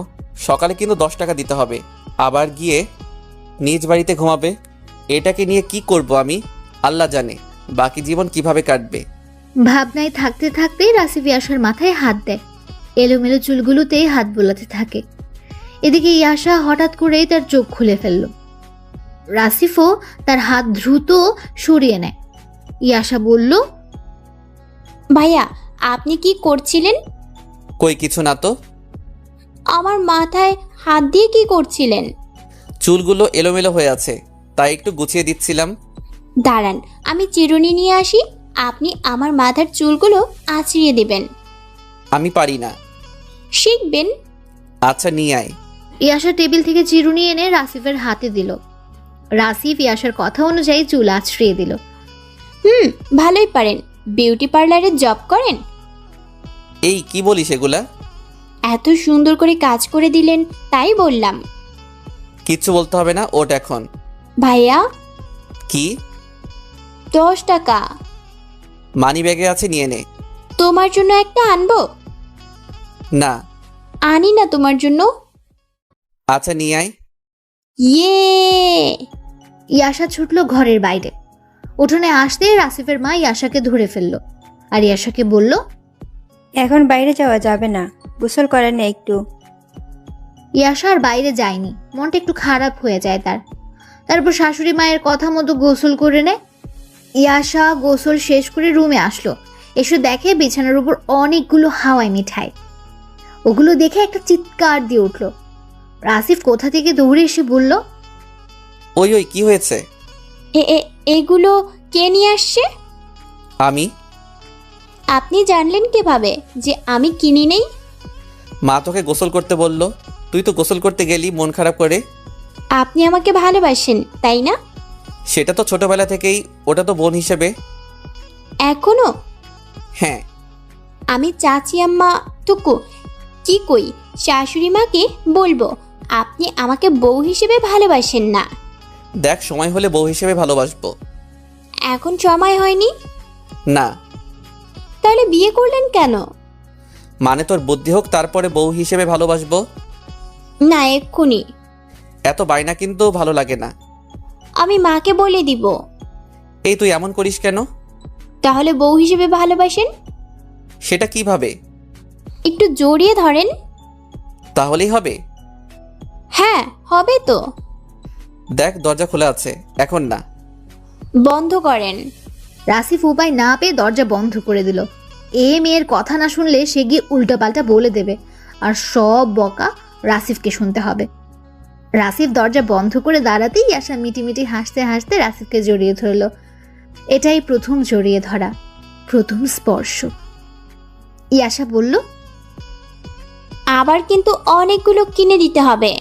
সকালে কিন্তু 10 টাকা দিতে হবে, আবার গিয়ে নিজ বাড়িতে ঘুমাবে। এটাকে নিয়ে কি করব আমি, আল্লাহ জানে বাকি জীবন কিভাবে কাটবে। ভাবনায় থাকতে থাকতে রাসিফ ইয়াশার মাথায় হাত দেয়, এলোমেলো চুলগুলোতেই হাত বোলাতে থাকে। এদিকে ইয়াশা হঠাৎ করেই তার চোখ খুলে ফেলল। রাসিফও তার হাত দ্রুত সরিয়ে নেয়। ইয়াশা বলল, ভাইয়া আপনি কি করছিলেন? কই কিছু না তো। আমার মাথায় হাত দিয়ে কি করছিলেন? চুলগুলো এলোমেলো হয়ে আছে, তাই একটু গুছিয়ে দিচ্ছিলাম। দাঁড়ান, আমি চিরুনি নিয়ে আসি, আপনি আমার মাথার চুলগুলো আঁচড়িয়ে দেবেন। আমি পারি না। শিখবেন। আচ্ছা নিয়ে আয়। ইয়াশা টেবিল থেকে চিরুনি এনে রাসিফের হাতে দিল। রাসিফ ইয়াশার কথা অনুযায়ী চুল আঁচড়িয়ে দিল। ভালোই পারেন। বিউটি পার্লারে জব করেন? এই কি বলিস এগুলা? এত সুন্দর করে কাজ করে দিলেন তাই বললাম। কিচ্ছু বলতে হবে না, ওঠ এখন। ভাইয়া কি? 10 টাকা মানি ব্যাগে আছে, নিয়ে নে। তোমার জন্য একটা আনবো? না। আনি না তোমার জন্য? আচ্ছা নিয়ে আয়। ইয়ে ইয়াশা ছুটল ঘরের বাইরে। উঠোনে আসতেই রাসিফের মা ইয়াশাকে ধরে ফেলল আর ইয়াশাকে বলল, এখন বাইরে যাওয়া যাবে না, গোসল করে নে একটু। ইয়াশা আর বাইরে যায়নি, মনটা একটু খারাপ হয়ে যায় তার। তারপর শাশুড়ি মায়ের কথা মতো গোসল করে নেয়। ইয়াশা গোসল শেষ করে রুমে আসলো। এসে দেখে বিছানার উপর অনেকগুলো হাওয়াই মিঠাই। ওগুলো দেখে একটা চিৎকার দিয়ে উঠল। রাসিফ কোথা থেকে দৌড়ে এসে বলল, ওই ওই কি হয়েছে? এগুলো কে নিয়ে আসছে? আমি। আপনি জানলেন কিভাবে যে আমি কিনি নেই? মা তোকে গোসল করতে বলল, তুই তো গোসল করতে গেলি মন খারাপ করে। আপনি আমাকে ভালোবাসেন তাই না? সেটা তো ছোটবেলা থেকেই, ওটা তো বোন হিসেবে। এখনো? হ্যাঁ। আমি চাচি আম্মা টুকু কি কই, শাশুড়ি মাকে বলবো আপনি আমাকে বউ হিসেবে ভালোবাসেন না। দেখ, সময় হলে বউ হিসেবে ভালোবাসবো। এখন সময় হয়নি? না। তাহলে বিয়ে করলেন কেন? মানে তোর বুদ্ধি হোক, তারপরে বউ হিসেবে ভালোবাসবো। না এক্ষুনি। এত বায়না কিন্তু ভালো লাগে না। আমি মাকে বলে দিব। এই তুই এমন করিস কেন? তাহলে বউ হিসেবে ভালোবাসেন? সেটা কিভাবে? একটু জড়িয়ে ধরেন। তাহলেই হবে? হ্যাঁ হবে তো। দেখ দরজা খোলা আছে, এখন না। বন্ধ করেন। রাসিফ উপায় না পেয়ে দরজা বন্ধ করে দিল। মেয়ের কথা না শুনলে সে গিয়ে উল্টাপাল্টা বলে দেবে, আর সব বকা রাসিফকে শুনতে হবে। রাসিফ দরজা বন্ধ করে দাঁড়াতেই ইয়াশা মিটিমিটি হাসতে হাসতে রাসিফকে জড়িয়ে ধরল। এটাই প্রথম জড়িয়ে ধরা, প্রথম স্পর্শ। ইয়াশা বলল, আবার কিন্তু অনেকগুলো কিনে দিতে হবে।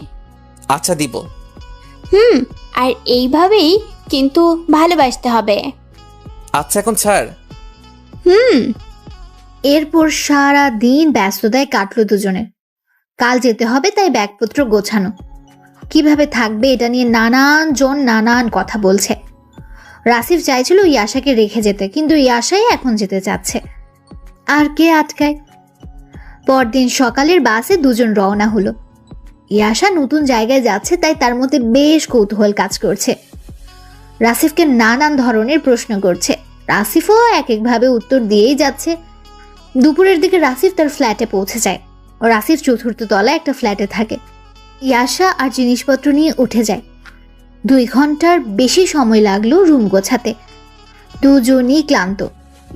আচ্ছা দিব। আর এইভাবেই কিন্তু ভালোবাসতে হবে। আচ্ছা এখন ছাড়। এরপর সারা দিন ব্যস্ততায় কাটলো দুজনের। কাল যেতে হবে, তাই ব্যাগপত্র গোছানো। কিভাবে থাকবে এটা নিয়ে নানান কথা বলছে। রাসিফ চাইছিল ইয়াশাকে রেখে যেতে, কিন্তু ইয়াশাই এখন যেতে চাচ্ছে। আর কে আটকায়? পরদিন সকালের বাসে দুজন রওনা হলো। ইয়াশা নতুন জায়গায় যাচ্ছে, তাই তার মধ্যে বেশ কৌতূহল কাজ করছে। রাসিফকে নানান ধরনের প্রশ্ন করছে। রাসিফও এক একভাবে উত্তর দিয়েই যাচ্ছে। দুপুরের দিকে রাসিফ তার ফ্ল্যাটে পৌঁছে যায়। রাসিফ চতুর্থ তলায় একটা ফ্ল্যাটে থাকে। ইয়াশা আর জিনিসপত্র নিয়ে উঠে যায়। 2 ঘন্টার বেশি সময় লাগলো রুম গোছাতে। দুজনই ক্লান্ত।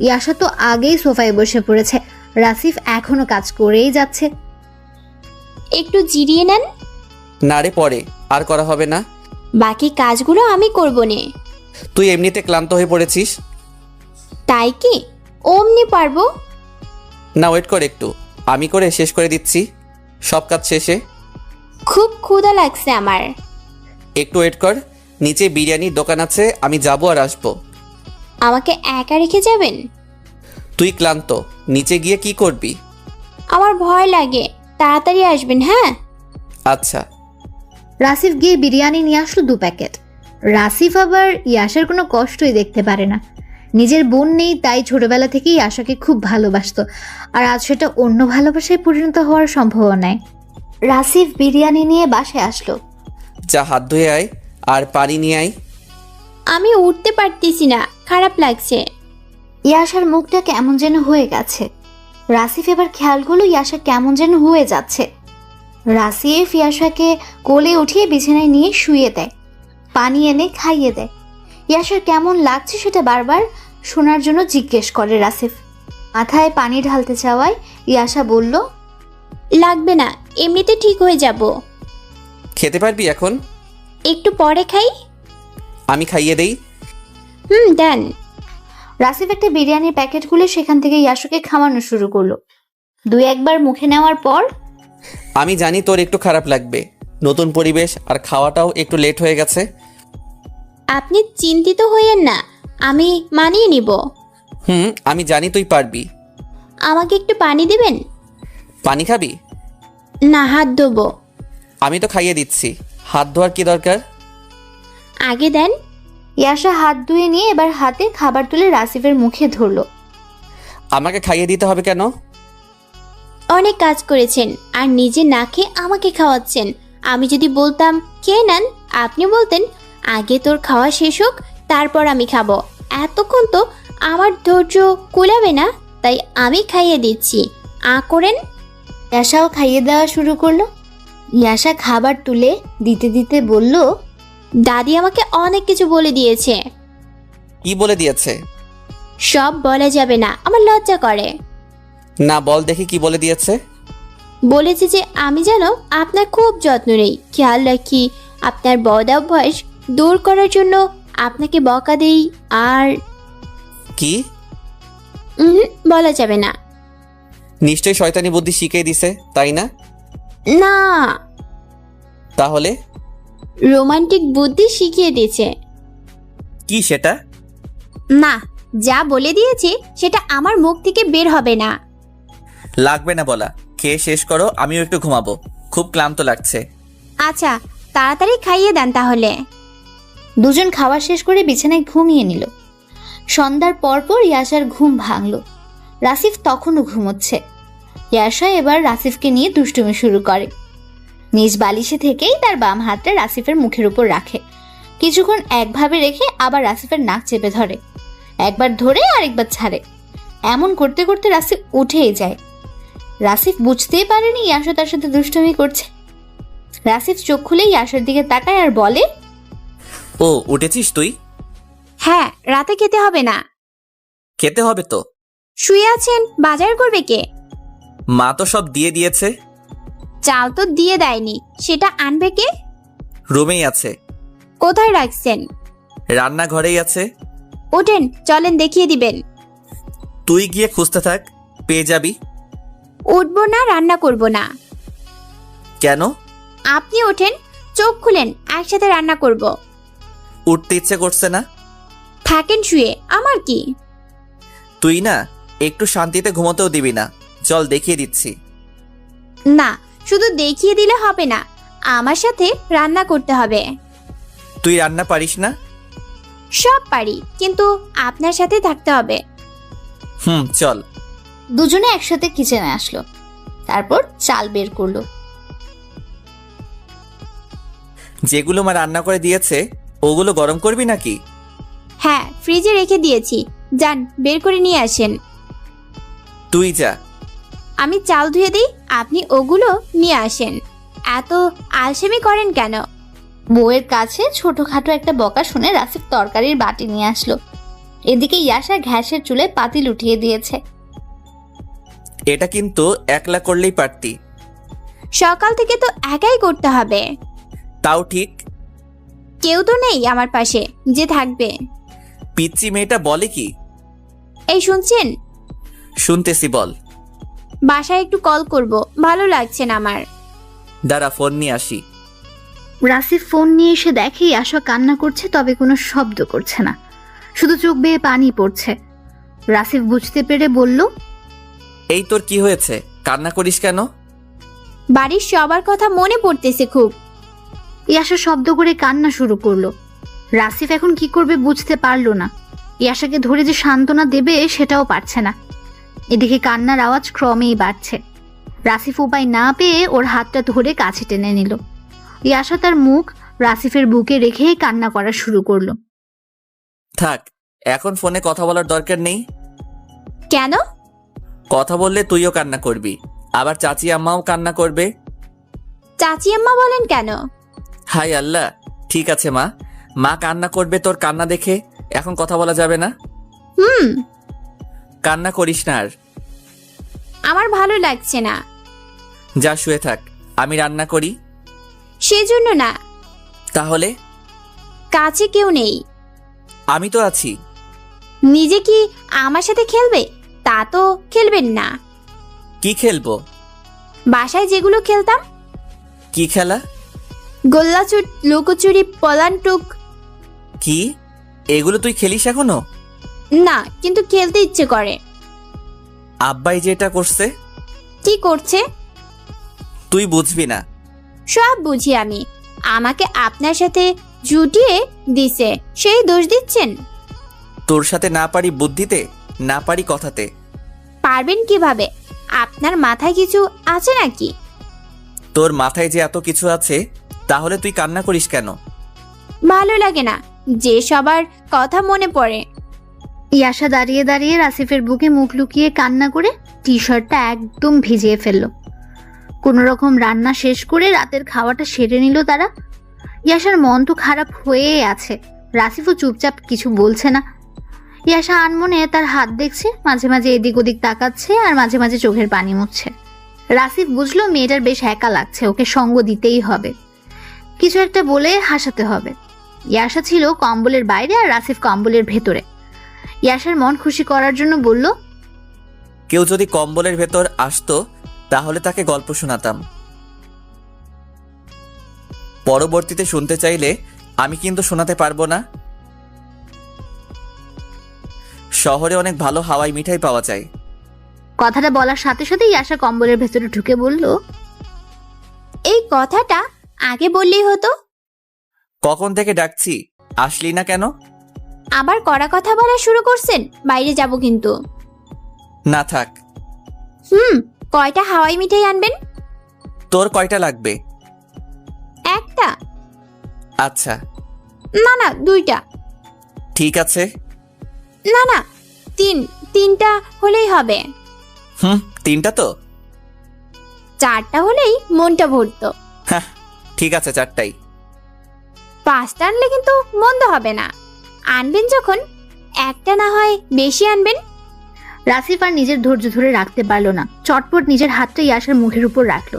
ইয়াশা তো আগেই সোফায় বসে পড়েছে, রাসিফ এখনো কাজ করেই যাচ্ছে। একটু জিরিয়ে নেন। না রে, পরে আর করা হবে না। বাকি কাজগুলো আমি করব নে। তুই এমনিতে ক্লান্ত হয়ে পড়েছিস। তাই কি? অমনি পারবো। না ওয়েট কর একটু, আমি করে শেষ করে দিচ্ছি সব কাজ শেষে। খুব ক্ষুধা লাগছে আমার। একটু ওয়েট কর, নিচে বিরিয়ানির দোকান আছে, আমি যাবো আর আসবো। আমাকে একা রেখে যাবেন? তুই ক্লান্ত, নিচে গিয়ে কি করবি? আমার ভয় লাগে, তাড়াতাড়ি আসবেন হ্যাঁ। আচ্ছা। রাসিফ গিয়ে বিরিয়ানি নিয়ে আসলো 2 প্যাকেট। রাসিফ আবার ইয়াশার কোনো কষ্টই দেখতে পারে না। নিজের বোন নেই, তাই ছোটবেলা থেকেই আশাকে খুব ভালোবাসতো, আর আজ সেটা অন্য ভালোবাসায় পরিণত হওয়ার সম্ভাবনায়। রাসিফ বিরিয়ানি নিয়ে বাসায় আসলো। যা হাত ধুয়ে আয় আর পানি নিয়ে আয়। আমি উঠতে পারতেছি না, খারাপ লাগছে। ইয়াশার মুখটা কেমন যেন হয়ে গেছে। রাসিফ এবার খেয়াল করলো ইয়াশা কেমন যেন হয়ে যাচ্ছে। রাসিফ ইয়াশাকে কোলে উঠিয়ে বিছানায় নিয়ে শুয়ে দেয়, পানি এনে খাইয়ে দেয়। ইয়াশার কেমন লাগছে সেটা বারবার শোনার জন্য জিজ্ঞেস করে রাসিফ। মাথায় পানি ঢালতে চাওয়ায় ইয়াশা বলল, লাগবে না, এমনিতে ঠিক হয়ে যাব। খেতে পারবি এখন? একটু পরে খাই। আমি খাইয়ে দেই। দেন। রাসিফ একটা বিরিয়ানির প্যাকেট খুলে সেখান থেকে ইয়াশাকে খাওয়ানো শুরু করলো। 2-1 মুখে নেওয়ার পর, আমি জানি তোর একটু খারাপ লাগবে, নতুন পরিবেশ আর খাওয়াটাও একটু লেট হয়ে গেছে। আপনি চিন্তিত হইয়েন না, আমি মানিয়ে নিব। আমি জানি তুই পারবি। আমাকে একটু পানি দিবেন? পানি খাবি? না, হাত ধোবো। আমি তো খাইয়ে দিচ্ছি, হাত ধোয়ার কি দরকার? আগে দেন। ইয়াশা হাত ধুয়ে নিয়ে এবার হাতে খাবার তুলে রাসিফের মুখে ধরলো। আমাকে খাইয়ে দিতে হবে কেন? অনেক কাজ করেছেন আর নিজে না খেয়ে আমাকে খাওয়াচ্ছেন। আমি যদি বলতাম খেয়ে নেন, আপনি বলতেন আগে তোর খাওয়া শেষ হোক তারপর আমি খাবো। এতক্ষণ তো আমার ধৈর্য কুলাবে না, তাই আমি খাইয়ে দিচ্ছি। করেন। ইয়াশাও খাইয়ে দেওয়া শুরু করলো। ইয়াশা খাবার তুলে দিতে দিতে বলল, দাদি আমাকে অনেক কিছু বলে দিয়েছে। কি বলে দিয়েছে? সব বলা যাবে না, আমার লজ্জা করে। না, বল দেখি কি বলে দিয়েছে। বলেছে যে আমি যেন আপনার খুব যত্ন নেই, খেয়াল রাখি, আপনার বদ অভ্যাস দূর করার জন্য আপনাকে বকা দেই। আর কি? বলা যাবে না। নিশ্চয়ই শয়তানি বুদ্ধি শিখিয়ে দিছে, তাই না? না, তাহলে রোমান্টিক বুদ্ধি শিখিয়ে দিয়েছে। কি সেটা? না, যা বলে দিয়েছে সেটা আমার মুখ থেকে বের হবে না। লাগবে না বলা, খেয়ে শেষ করো, আমিও একটু ঘুমাবো, খুব ক্লান্ত লাগছে। আচ্ছা, তাড়াতাড়ি খাইয়ে দেন তাহলে। দুজন খাওয়া শেষ করে বিছানায় ঘুমিয়ে নিল। সন্ধ্যার পরপর ইয়াশার ঘুম ভাঙল। রাসিফ তখনও ঘুমোচ্ছে। ইয়াশা এবার রাসিফকে নিয়ে দুষ্টুমি শুরু করে। নিজ বালিশে থেকেই তার বাম হাতটা রাসিফের মুখের উপর রাখে। কিছুক্ষণ একভাবে রেখে আবার রাসিফের নাক চেপে ধরে, একবার ধরে আরেকবার ছাড়ে। এমন করতে করতে রাসিফ উঠেই যায়। রাসিফ বুঝতেই পারেনি ইয়াশা তার সাথে দুষ্টুমি করছে। রাসিফ চোখ খুলে ইয়াশার দিকে তাকায় আর বলে, ও, উঠেছিস তুই? হ্যাঁ, রাতে খেতে হবে না। খেতে হবে তো। শুয়ে আছেন, বাজার করবে কে? মা তো সব দিয়ে দিয়েছে। চাল তো দিয়ে দেয়নি, সেটা আনবে কে? রুমেই আছে। কোথায় রাখছেন? রান্নাঘরেই আছে। ওঠেন, চলেন দেখিয়ে দিবেন। তুই গিয়ে খুঁজতে থাক, পেয়ে যাবি। উঠবো না, রান্না করব না। কেন? আপনি ওঠেন, চোখ খুলেন, একসাথে রান্না করব। উঠতে ইচ্ছে করছে না। থাকেন শুয়ে, আমার কি? তুই না একটু শান্তিতে ঘুমোতেও দিবি না। চল দেখিয়ে দিচ্ছি। না, শুধু দেখিয়ে দিলে হবে না, আমার সাথে রান্না করতে হবে। তুই রান্না পারিস না? সব পারি, কিন্তু আপনার সাথে থাকতে হবে। চল। দুজনে একসাথে কিচেনে আসলো। তারপর চাল বের করলো। যেগুলো মা রান্না করে দিয়েছে ওগুলো গরম করবি নাকি? হ্যাঁ, ফ্রিজে রেখে দিয়েছি, যান বের করে নিয়ে আসেন। তুই যা। আমি চাল ধুয়ে দিই, আপনি ওগুলো নিয়ে আসেন। এত আলসেমি করেন কেন? বউয়ের কাছে ছোটখাটো একটা বকা শুনে রাসিফ তরকারির বাটি নিয়ে আসলো। এদিকে ইয়াশা গ্যাসের চুলে পাতিল উঠিয়ে দিয়েছে। এটা কিন্তু একলা করলেই পারতি। সকাল থেকে তো একাই করতে হবে। তাও ঠিক। কেউ তো নেই আমার পাশে যে থাকবে। পিচ্চি মেয়েটা বলে কি? এই শুনছেন? শুনতেছি, বল। বাসায় একটু কল করব, ভালো লাগছে না আমার। দাঁড়া, ফোন নিয়ে আসি। রাসিফ ফোন নিয়ে এসে দেখে ইয়াশা কান্না করছে, তবে কোনো শব্দ করছে না, শুধু চোখ বেয়ে পানি পড়ছে। রাসিফ বুঝতে পেরে বলল, এই তোর কি হয়েছে, কান্না করিস কেন? বাড়ির সবার কথা মনে পড়তেছে খুব। ইয়াশা শব্দ করে কান্না শুরু করলো। রাসিফ এখন কি করবে বুঝতে পারলো না। ইয়াশাকে ধরে যে সান্ত্বনা দেবে সেটাও পারছে না। এদিকে কান্নার আওয়াজ ক্রমেই বাড়ছে। রাসিফ উপায় না পেয়ে ওর হাতটা ধরে কাছে টেনে নিল। ইয়াশা তার মুখ রাসিফের বুকে রেখে কান্না করা শুরু করলো। থাক, এখন ফোনে কথা বলার দরকার নেই। কেন? কথা বললে তুইও কান্না করবি, আবার চাচি আম্মাও কান্না করবে। চাচি আম্মা বলেন কেন? হাই আল্লাহ, ঠিক আছে মা, মা কান্না করবে তোর কান্না দেখে। এখন কথা বলা যাবে না। কান্না করিস না আর। আমার ভালো লাগছে না। যা শুয়ে থাক, আমি রান্না করি। সেজন্য না, তাহলে? কাছে কেউ নেই। আমি তো আছি। নিজে কি আমার সাথে খেলবে? তা তো খেলবেন না। কি খেলবো? বাসায় যেগুলো খেলতাম। কি খেলা? গোল্লাচুট, লুকোচুরি, পলানটুক। কি এগুলো তুই খেলিস এখনো? না, কিন্তু খেলতে ইচ্ছে করে। আব্বাই যেটা করছে। কি করছে? তুই বুঝবি না। সব বুঝি আমি। আমাকে আপনার সাথে জুটিয়ে দিছে, সেই দোষ দিচ্ছেন? তোর সাথে না পারি বুদ্ধিতে, না পারি কথাতে। পারবেন কিভাবে? আপনার মাথায় কিছু আছে নাকি? তোর মাথায় যে এত কিছু আছে, তাহলে তুই কান্না করিস কেন? ভালো লাগে না যে সবার কথা মনে পড়ে। ইয়াশা দাঁড়িয়ে দাঁড়িয়ে রাসিফের বুকে মুখ লুকিয়ে কান্না করে টি শার্টটা একদম ভিজিয়ে ফেললো। কোনো রকম রান্না শেষ করে রাতের খাওয়াটা সেরে নিল তারা। ইয়াশার মন তো খারাপ হয়েই আছে। রাসিফও চুপচাপ কিছু বলছে না। ইয়াশা আনমনে তার হাত দেখছে, মাঝে মাঝে এদিক ওদিক তাকাচ্ছে আর মাঝে মাঝে চোখের পানি মুছছে। রাসিফ বুঝলো মেয়েটার বেশ একা লাগছে, ওকে সঙ্গ দিতেই হবে, কিছু একটা বলে হাসাতে হবে। ইয়াশা ছিল কম্বলের বাইরে আর রাসিফ কম্বলের ভেতরে। ইয়াশার মন খুশি করার জন্য বলল, কেউ যদি কম্বলের ভেতর আসতো তাহলে তাকে গল্প শোনাতাম। পরবর্তীতে শুনতে চাইলে আমি কিন্তু শোনাতে পারবো না। শহরে অনেক ভালো হাওয়াই মিঠাই পাওয়া যায়। কথাটা বলার সাথে সাথে ইয়াশা কম্বলের ভেতরে ঢুকে বলল, এই কথাটা আগে বললেই হতো। কখন থেকে ডাকছি, আসলি না কেন? আবার কড়া কথা বলা শুরু করছেন। বাইরে যাব কিন্তু। না থাক। কয়টা হাওয়াই মিঠাই আনবেন? তোর কয়টা লাগবে? একটা। আচ্ছা। না না, দুইটা। ঠিক আছে। না না, তিনটা হলেই হবে। তিনটা তো? চারটা হলেই মনটা ভরতো। হ্যাঁ ঠিক আছে, চারটাই। পাঁচটা আনলে কিন্তু মন্দ হবে না। আনবেন যখন, একটা না হয় বেশি আনবেন। রাসিফ আর নিজের ধৈর্য ধরে রাখতে পারলো না, চটপট নিজের হাতটা ইয়াশার মুখের উপর রাখলো।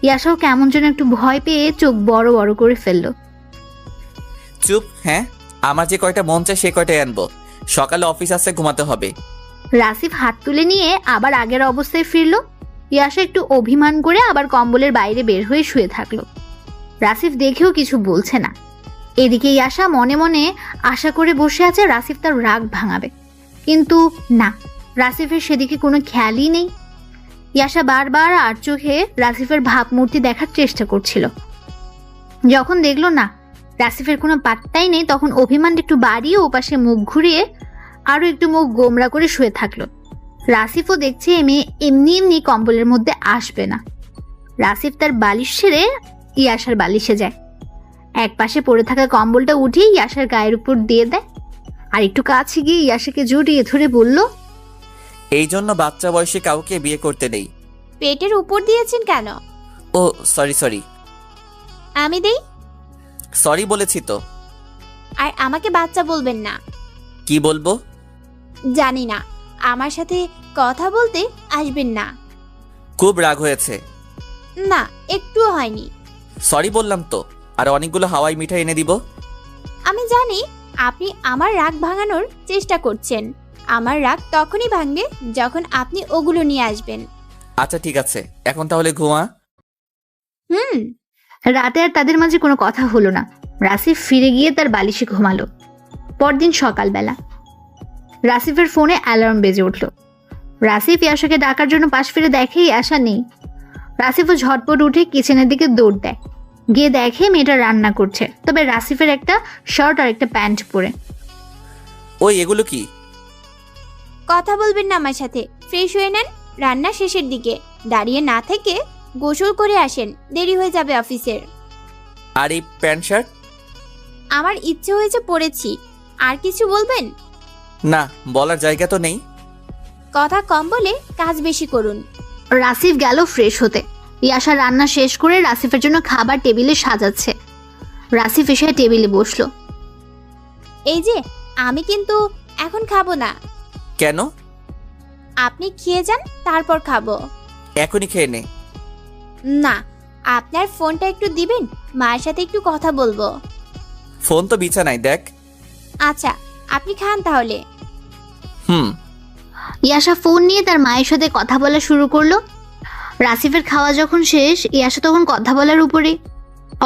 ইয়াশাও কেমন যেন একটু ভয় পেয়ে চোখ বড় বড় করে ফেললো। চুপ। হ্যাঁ, আমার যে কয়টা মন চায় সে কয়টাই আনবো। সকালে অফিস আছে, ঘুমাতে হবে। রাসিফ হাত তুলে নিয়ে আবার আগের অবস্থায় ফিরলো। ইয়াশা একটু অভিমান করে আবার কম্বলের বাইরে বের হয়ে শুয়ে থাকলো। রাসিফ দেখেও কিছু বলছে না। এদিকে ইয়াশা মনে মনে আশা করে বসে আছে রাসিফ তার রাগ ভাঙাবে, কিন্তু না, রাসিফের সেদিকে কোনো খেয়ালই নেই। ইয়াশা বারবার আর চোখে রাসিফের ভাবমূর্তি দেখার চেষ্টা করছিল। যখন দেখলো না রাসিফের কোনো পাত্তাই নেই, তখন অভিমান একটু বাড়িয়ে ওপাশে মুখ ঘুরিয়ে আরো একটু মুখ গোমরা করে শুয়ে থাকলো। রাসিফও দেখছে এ মেয়ে এমনি এমনি কম্বলের মধ্যে আসবে না। রাসিফ তার বালিশ ছেড়ে ইয়াশার বালিশে যায়, এক পাশে পড়ে থাকা কম্বলটা উঠিয়ে ইয়াশার গায়ের উপর দিয়ে দেয়, আর একটু কাছে গিয়ে ইয়াশাকে জড়িয়ে ধরে বলল, এই জন্য বাচ্চা বয়সে কাউকে বিয়ে করতে নেই। পেটের উপর দিয়েছেন কেন? ও সরি। আমি দেই। সরি বলেছি তো। আর আমাকে বাচ্চা বলবেন না। কি বলবো? জানি না। আমার সাথে কথা বলতে আসবেন না। খুব রাগ হয়েছে? না, একটুও হয়নি। সরি বললাম তো, আর অনেকগুলো হাওয়াই মিঠাই এনে দিব। আমি জানি আপনি আমার রাগ ভাঙানোর চেষ্টা করছেন। আমার রাগ তখনই ভাঙবে যখন আপনি ওগুলো নিয়ে আসবেন। আচ্ছা ঠিক আছে, এখন তাহলে ঘুমা। রাতে আর তাদের মাঝে কোনো কথা হলো না। রাসিফ ফিরে গিয়ে তার বালিশে ঘুমালো। পরদিন সকালবেলা রাসিফের ফোনে অ্যালার্ম বেজে উঠল। রাসিফ ইয়াশাকে ডাকার জন্য পাশ ফিরে দেখে ইয়াশা নেই। রাসিফও ঝটপট উঠে কিচেনের দিকে দৌড় দেয়। গিয়ে দেখে মেয়েটা রান্না করছে, তবে রাসিফের একটা শার্ট আর একটা প্যান্ট পরে। ওই এগুলো কি? কথা বলবেন না আমার সাথে, ফ্রেশ হয়ে নেন, রান্না শেষের দিকে, দাঁড়িয়ে না থেকে গোসল করে আসেন, দেরি হয়ে যাবে অফিসের। আর এই প্যান্ট শার্ট? আমার ইচ্ছে হয়েছে পড়েছি, আর কিছু বলবেন? না, বলার জায়গা তো নেই। কথা কম বলে কাজ বেশি করুন। রাসিফ গেল ফ্রেশ হতে। ইয়াশা রান্না শেষ করে রাসিফের জন্য খাবার টেবিলে সাজাচ্ছে। রাসিফ এসে টেবিলে বসলো। এই যে, আমি কিন্তু এখন খাবো না, কেন? আপনি খেয়ে যান, তারপর খাবো। এখনই খেয়ে নে। না, আপনার ফোনটা একটু দিবেন, মায়ের সাথে একটু কথা বলবো। ফোন তো বিছানায়, দেখ। আচ্ছা, আপনি খান তাহলে। হুম। ইয়াশা ফোন নিয়ে তার মায়ের সাথে কথা বলা শুরু করলো। রাসিফের খাওয়া যখন শেষ, ইয়াশা তখন কথা বলার উপরে।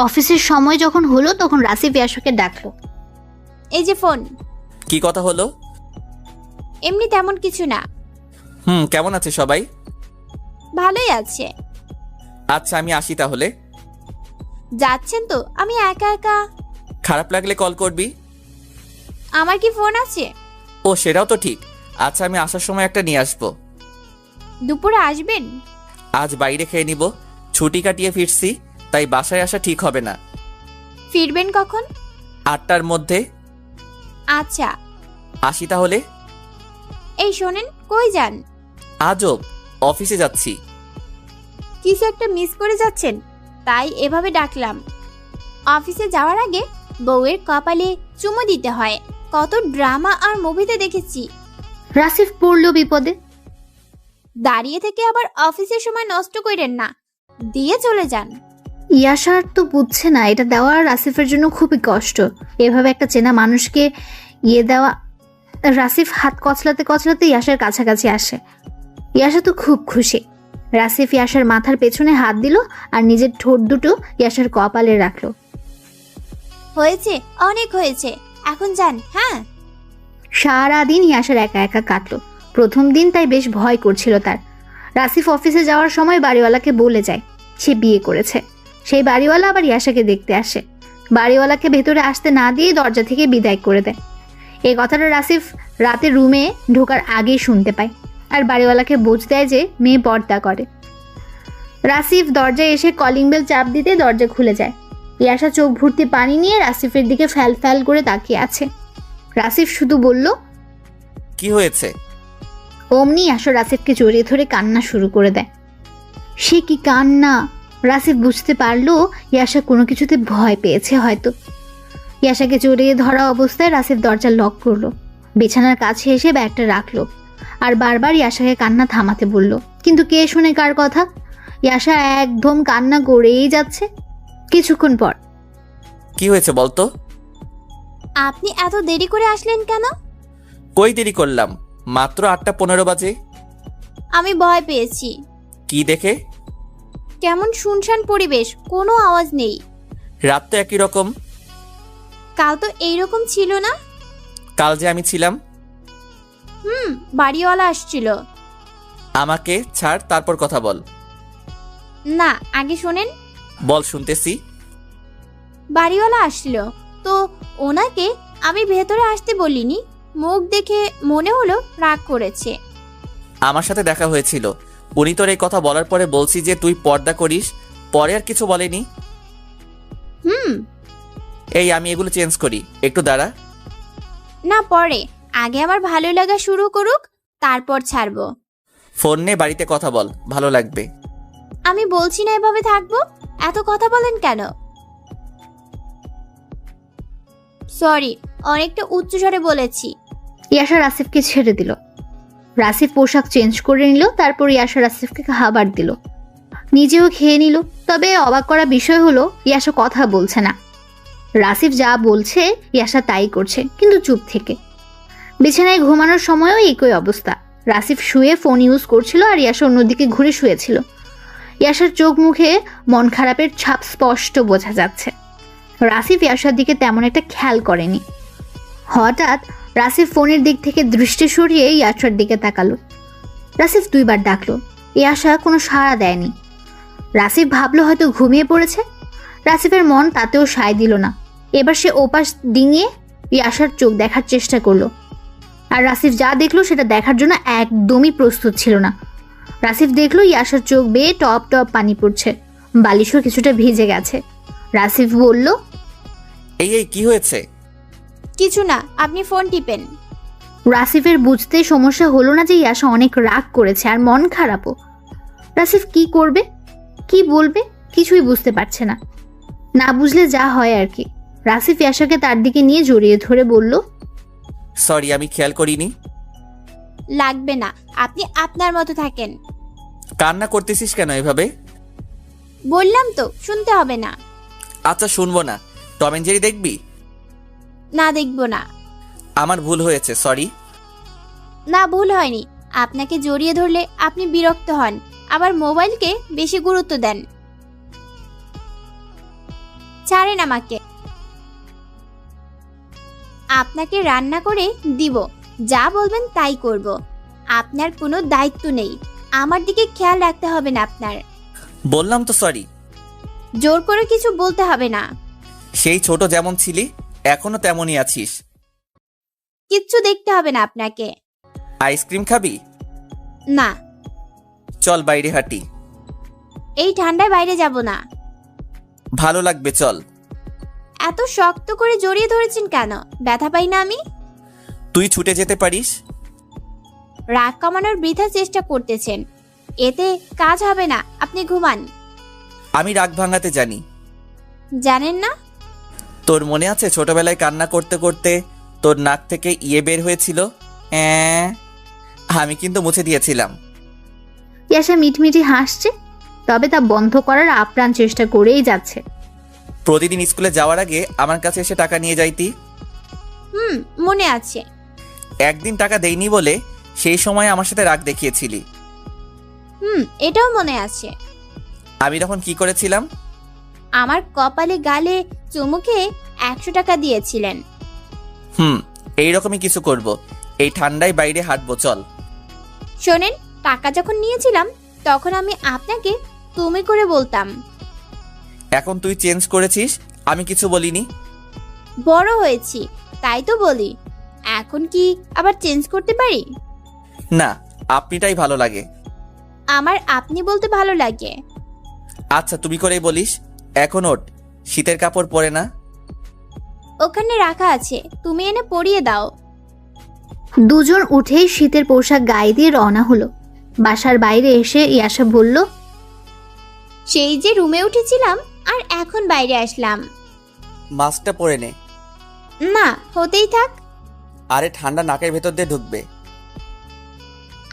অফিসের সময় যখন হলো তখন রাসিফ ইয়াশাকে ডাকলো। এই যে ফোন। কি কথা হলো? এমনি তেমন কিছু না। কেমন আছে সবাই? ভালোই আছে। আচ্ছা, আমি আসি তাহলে। যাচ্ছেন তো? আমি একা একা। খারাপ লাগলে কল করবি। আমার কি ফোন আছে? ও, সেটাও তো ঠিক। আচ্ছা, আমি আসার সময় একটা নিয়ে আসবো। দুপুরে আসবেন? আজ বাইরে খেয়ে নিব, ছুটি কাটিয়ে ফিরছি, তাই বাসায় আসা ঠিক হবে না। ফিরবেন কখন? 8টার মধ্যে। আচ্ছা, আসি তাহলে। এই শোনেন, কই যান? আজব, অফিসে যাচ্ছি। কিছু একটা মিস করে যাচ্ছেন, তাই এভাবে ডাকলাম। অফিসে যাওয়ার আগে বউয়ের কপালে চুমু দিতে হয়, কত ড্রামা আর মুভিতে দেখেছি। রাসিফ পড়লো বিপদে। দাঁড়িয়ে থেকে আবার অফিসের সময় নষ্ট করেন না, দিয়ে চলে যান। ইয়াশার তো বুঝছে না এটা দেওয়া রাসিফের জন্য খুবই কষ্ট। এভাবে একটা চেনা মানুষকে দেওয়া। রাসিফ হাত কচলাতে কচলাতে ইয়াশার কাছাকাছি আসে। ইয়াশা তো খুব খুশি। রাসিফ ইয়াশার মাথার পেছনে হাত দিল আর নিজের ঠোঁট দুটো ইয়াশার কপালে রাখলো। হয়েছে, অনেক হয়েছে, এখন যান। হ্যাঁ। সারাদিন ইয়াশার একা একা কাটলো। প্রথম দিন তাই বেশ ভয় করছিল তার। রাসিফ অফিসে যাওয়ার সময় বাড়িওয়ালাকে বলে যায় সে বিয়ে করেছে। সেই বাড়িওয়ালা আবার ইয়াশাকে দেখতে আসে। বাড়িওয়ালাকে ভেতরে আসতে না দিয়ে দরজা থেকে বিদায় করে দেয়। এই কথাটা রাসিফ রাতে রুমে ঢোকার আগেই শুনতে পায় আর বাড়িওয়ালাকে বুঝ দেয় যে মেয়ে পর্দা করে। রাসিফ দরজায় এসে কলিং বেল চাপ দিতে দরজা খুলে যায়। ইয়াশা চোখ ভর্তি পানি নিয়ে রাসিফের দিকে ফ্যাল ফ্যাল করে তাকিয়ে আছে। রাসিফ শুধু বলল, কি হয়েছে? অমনি ইয়াশা রাসিফকে জড়িয়ে ধরে কান্না শুরু করে দেয়। সে কি কান্না! রাসিফ বুঝতে পারলো ইয়াশা কোনো কিছুতে ভয় পেয়েছে হয়তো। ইয়াশাকে জড়িয়ে ধরা অবস্থায় রাসিফ দরজা লক করলো, বিছানার কাছে এসে ব্যাগটা রাখলো আর বারবার ইয়াশাকে কান্না থামাতে বলল। কিন্তু কে শুনে কার কথা? ইয়াশা একদম কান্না করেই যাচ্ছে। কিছুক্ষণ পর, কি হয়েছে বলতো? আপনি এত দেরি করে আসলেন কেন? কই দেরি করলাম, মাত্র 8:15 বাজে। আমি ভয় পেয়েছি। কি দেখে? কেমন শুনশান পরিবেশ, কোনো আওয়াজ নেই। রাত তো একই রকম। কাল তো এইরকম ছিল না। কাল যে আমি ছিলাম। বাড়িওয়ালা আসছিল। আমাকে ছাড়, তারপর কথা বল। না, আগে শোনেন। বল, শুনতেছি। বাড়িওয়ালা আসছিল তো ওনাকে আমি ভেতরে আসতে বলিনি, মুখ দেখে মনে হলো রাগ করেছে। আমার সাথে দেখা হয়েছিল, উনি তোর এই কথা বলার পরে বলছি যে তুই পর্দা করিস, পরে আর কিছু বলেনি। এই আমি এগুলো চেঞ্জ করি, একটু দাঁড়া। না, পরে, আগে আমার ভালো লাগা শুরু করুক, তারপর ছাড়বো। ফোন নে, বাড়িতে কথা বল, ভালো লাগবে। আমি বলছি না এভাবে থাকবো, এত কথা বলেন কেন? সরি, অনেকটা উচ্চস্বরে বলেছি। ইয়াশা রাসিফকে ছেড়ে দিল। রাসিফ পোশাক চেঞ্জ করে নিল, তারপর ইয়াশা রাসিফকে খাবার দিল, নিজেও খেয়ে নিল। তবে অবাক করা বিষয় হলো ইয়াশা কথা বলছে না। রাসিফ যা বলছে ইয়াশা তাই করছে, কিন্তু চুপ থেকে। বিছানায় ঘুমানোর সময়ও একই অবস্থা। রাসিফ শুয়ে ফোন ইউজ করছিল আর ইয়াশা অন্যদিকে ঘুরে শুয়েছিল। ইয়াশার চোখ মুখে মন খারাপের ছাপ স্পষ্ট বোঝা যাচ্ছে। রাসিফ ইয়াশার দিকে তেমন একটা খেয়াল করেনি। হঠাৎ রাসিফ ফোনের দিক থেকে দৃষ্টি সরিয়ে ইয়াশার দিকে তাকালো। রাসিফ 2 বার ডাকলো, ইয়াশা কোনো সাড়া দেয়নি। রাসিফ ভাবলো হয়তো ঘুমিয়ে পড়েছে। রাসিফের মন তাতেও সায় দিল না। এবার সে ওপাশ ডিঙিয়ে ইয়াশার চোখ দেখার চেষ্টা করলো, আর রাসিফ যা দেখলো সেটা দেখার জন্য একদমই প্রস্তুত ছিল না। রাসিফ দেখলো ইয়াশার চোখ বেয়ে টপ টপ পানি পড়ছে, বালিশও কিছুটা ভিজে গেছে। রাসিফ বলল, এই এই কি হয়েছে? কিছু না, আপনি ফোন টিপেন। রাসিফের বুঝতে সমস্যা হলো না যে ইয়াশা অনেক রাগ করেছে আর মন খারাপও। রাসিফ কি করবে, কি বলবে, কিছুই বুঝতে পারছে না। না বুঝলে যা হয় আর কি। রাসিফ ইয়াশাকে তার দিকে নিয়ে জড়িয়ে ধরে বলল, সরি, আমি খেয়াল করিনি। লাগবে না, আপনি আপনার মতো থাকেন। কান্না করতেছিস কেন এভাবে? বললাম তো, শুনতে হবে না। আচ্ছা শুনবো না। টম এন্ড জেরি দেখবি? না, দেখব না। আমার ভুল হয়েছে, সরি। না, ভুল হয়নি। আপনাকে জড়িয়ে ধরলে আপনি বিরক্ত হন, আবার মোবাইলকে বেশি গুরুত্ব দেন। ছাড়েন আমাকে। আপনাকে রান্না করে দিব, যা বলবেন তাই করব। আপনার কোনো দায়িত্ব নেই, আমার দিকে খেয়াল রাখতে হবে না আপনার। বললাম তো সরি। জোর করে কিছু বলতে হবে না। সেই ছোট যেমন ছিলি এখনো তেমনই আছিস। কিচ্ছু দেখতে হবে না আপনাকে। আইসক্রিম খাবি? না, চল বাইরে হাঁটি। এই ঠান্ডায় বাইরে যাব না। ভালো লাগবে, চল। এত শক্ত করে জড়িয়ে ধরেছেন কেন? ব্যথা পাই না আমি? তুই ছুটে যেতে পারিস। রাগ কমানোর বৃথা চেষ্টা করতেছেন, এতে কাজ হবে না। আপনি ঘুমান। আমি রাগ ভাঙাতে জানি। জানেন না? তোর মনে আছে ছোটবেলায় কান্না করতে করতে তোর নাক থেকে ইয়ে বের হয়েছিল? আমি কিন্তু মুছে দিয়েছিলাম। ইয়াশা মিটমিটি হাসছে, তবে তা বন্ধ করার আপ্রাণ চেষ্টা করেই যাচ্ছে। প্রতিদিন স্কুলে যাওয়ার আগে আমার কাছে এসে টাকা নিয়ে যাইতি। মনে আছে। একদিন টাকা দেইনি বলে সেই সময় আমার সাথে রাগ দেখিয়েছিলি। এটাও মনে আছে। আমি তখন কি করেছিলাম? আমার কপালে গালে চুমুকে 100 টাকা দিয়েছিলেন। এইরকমই কিছু করব। এই ঠান্ডায় বাইরে হাঁটবো, চল। শোনেন, টাকা যখন নিয়েছিলাম তখন আমি আপনাকে তুমি করে বলতাম। এখন তুই চেঞ্জ করেছিস, আমি কিছু বলিনি। বড় হয়েছি তাই তো বলি। এখন কি আবার চেঞ্জ করতে পারি? না, আপনিটাই ভালো লাগে। আমার আপনি বলতে ভালো লাগে। আচ্ছা তুমি করেই বলিস। এখন ওঠ, শীতের কাপড় পরে না। ওখানে রাখা আছে, তুমি এনে পরিয়ে দাও। দুজন উঠেই শীতের পোশাক গায়ে দিয়ে রওনা হলো। বাসার বাইরে এসে ইয়াশা বলল, সেই যে রুমে উঠেছিলাম আর এখন বাইরে আসলাম। মাস্কটা পরে নে। না, হতেই থাক। আরে ঠান্ডা নাকের ভেতর দিয়ে ঢুকবে।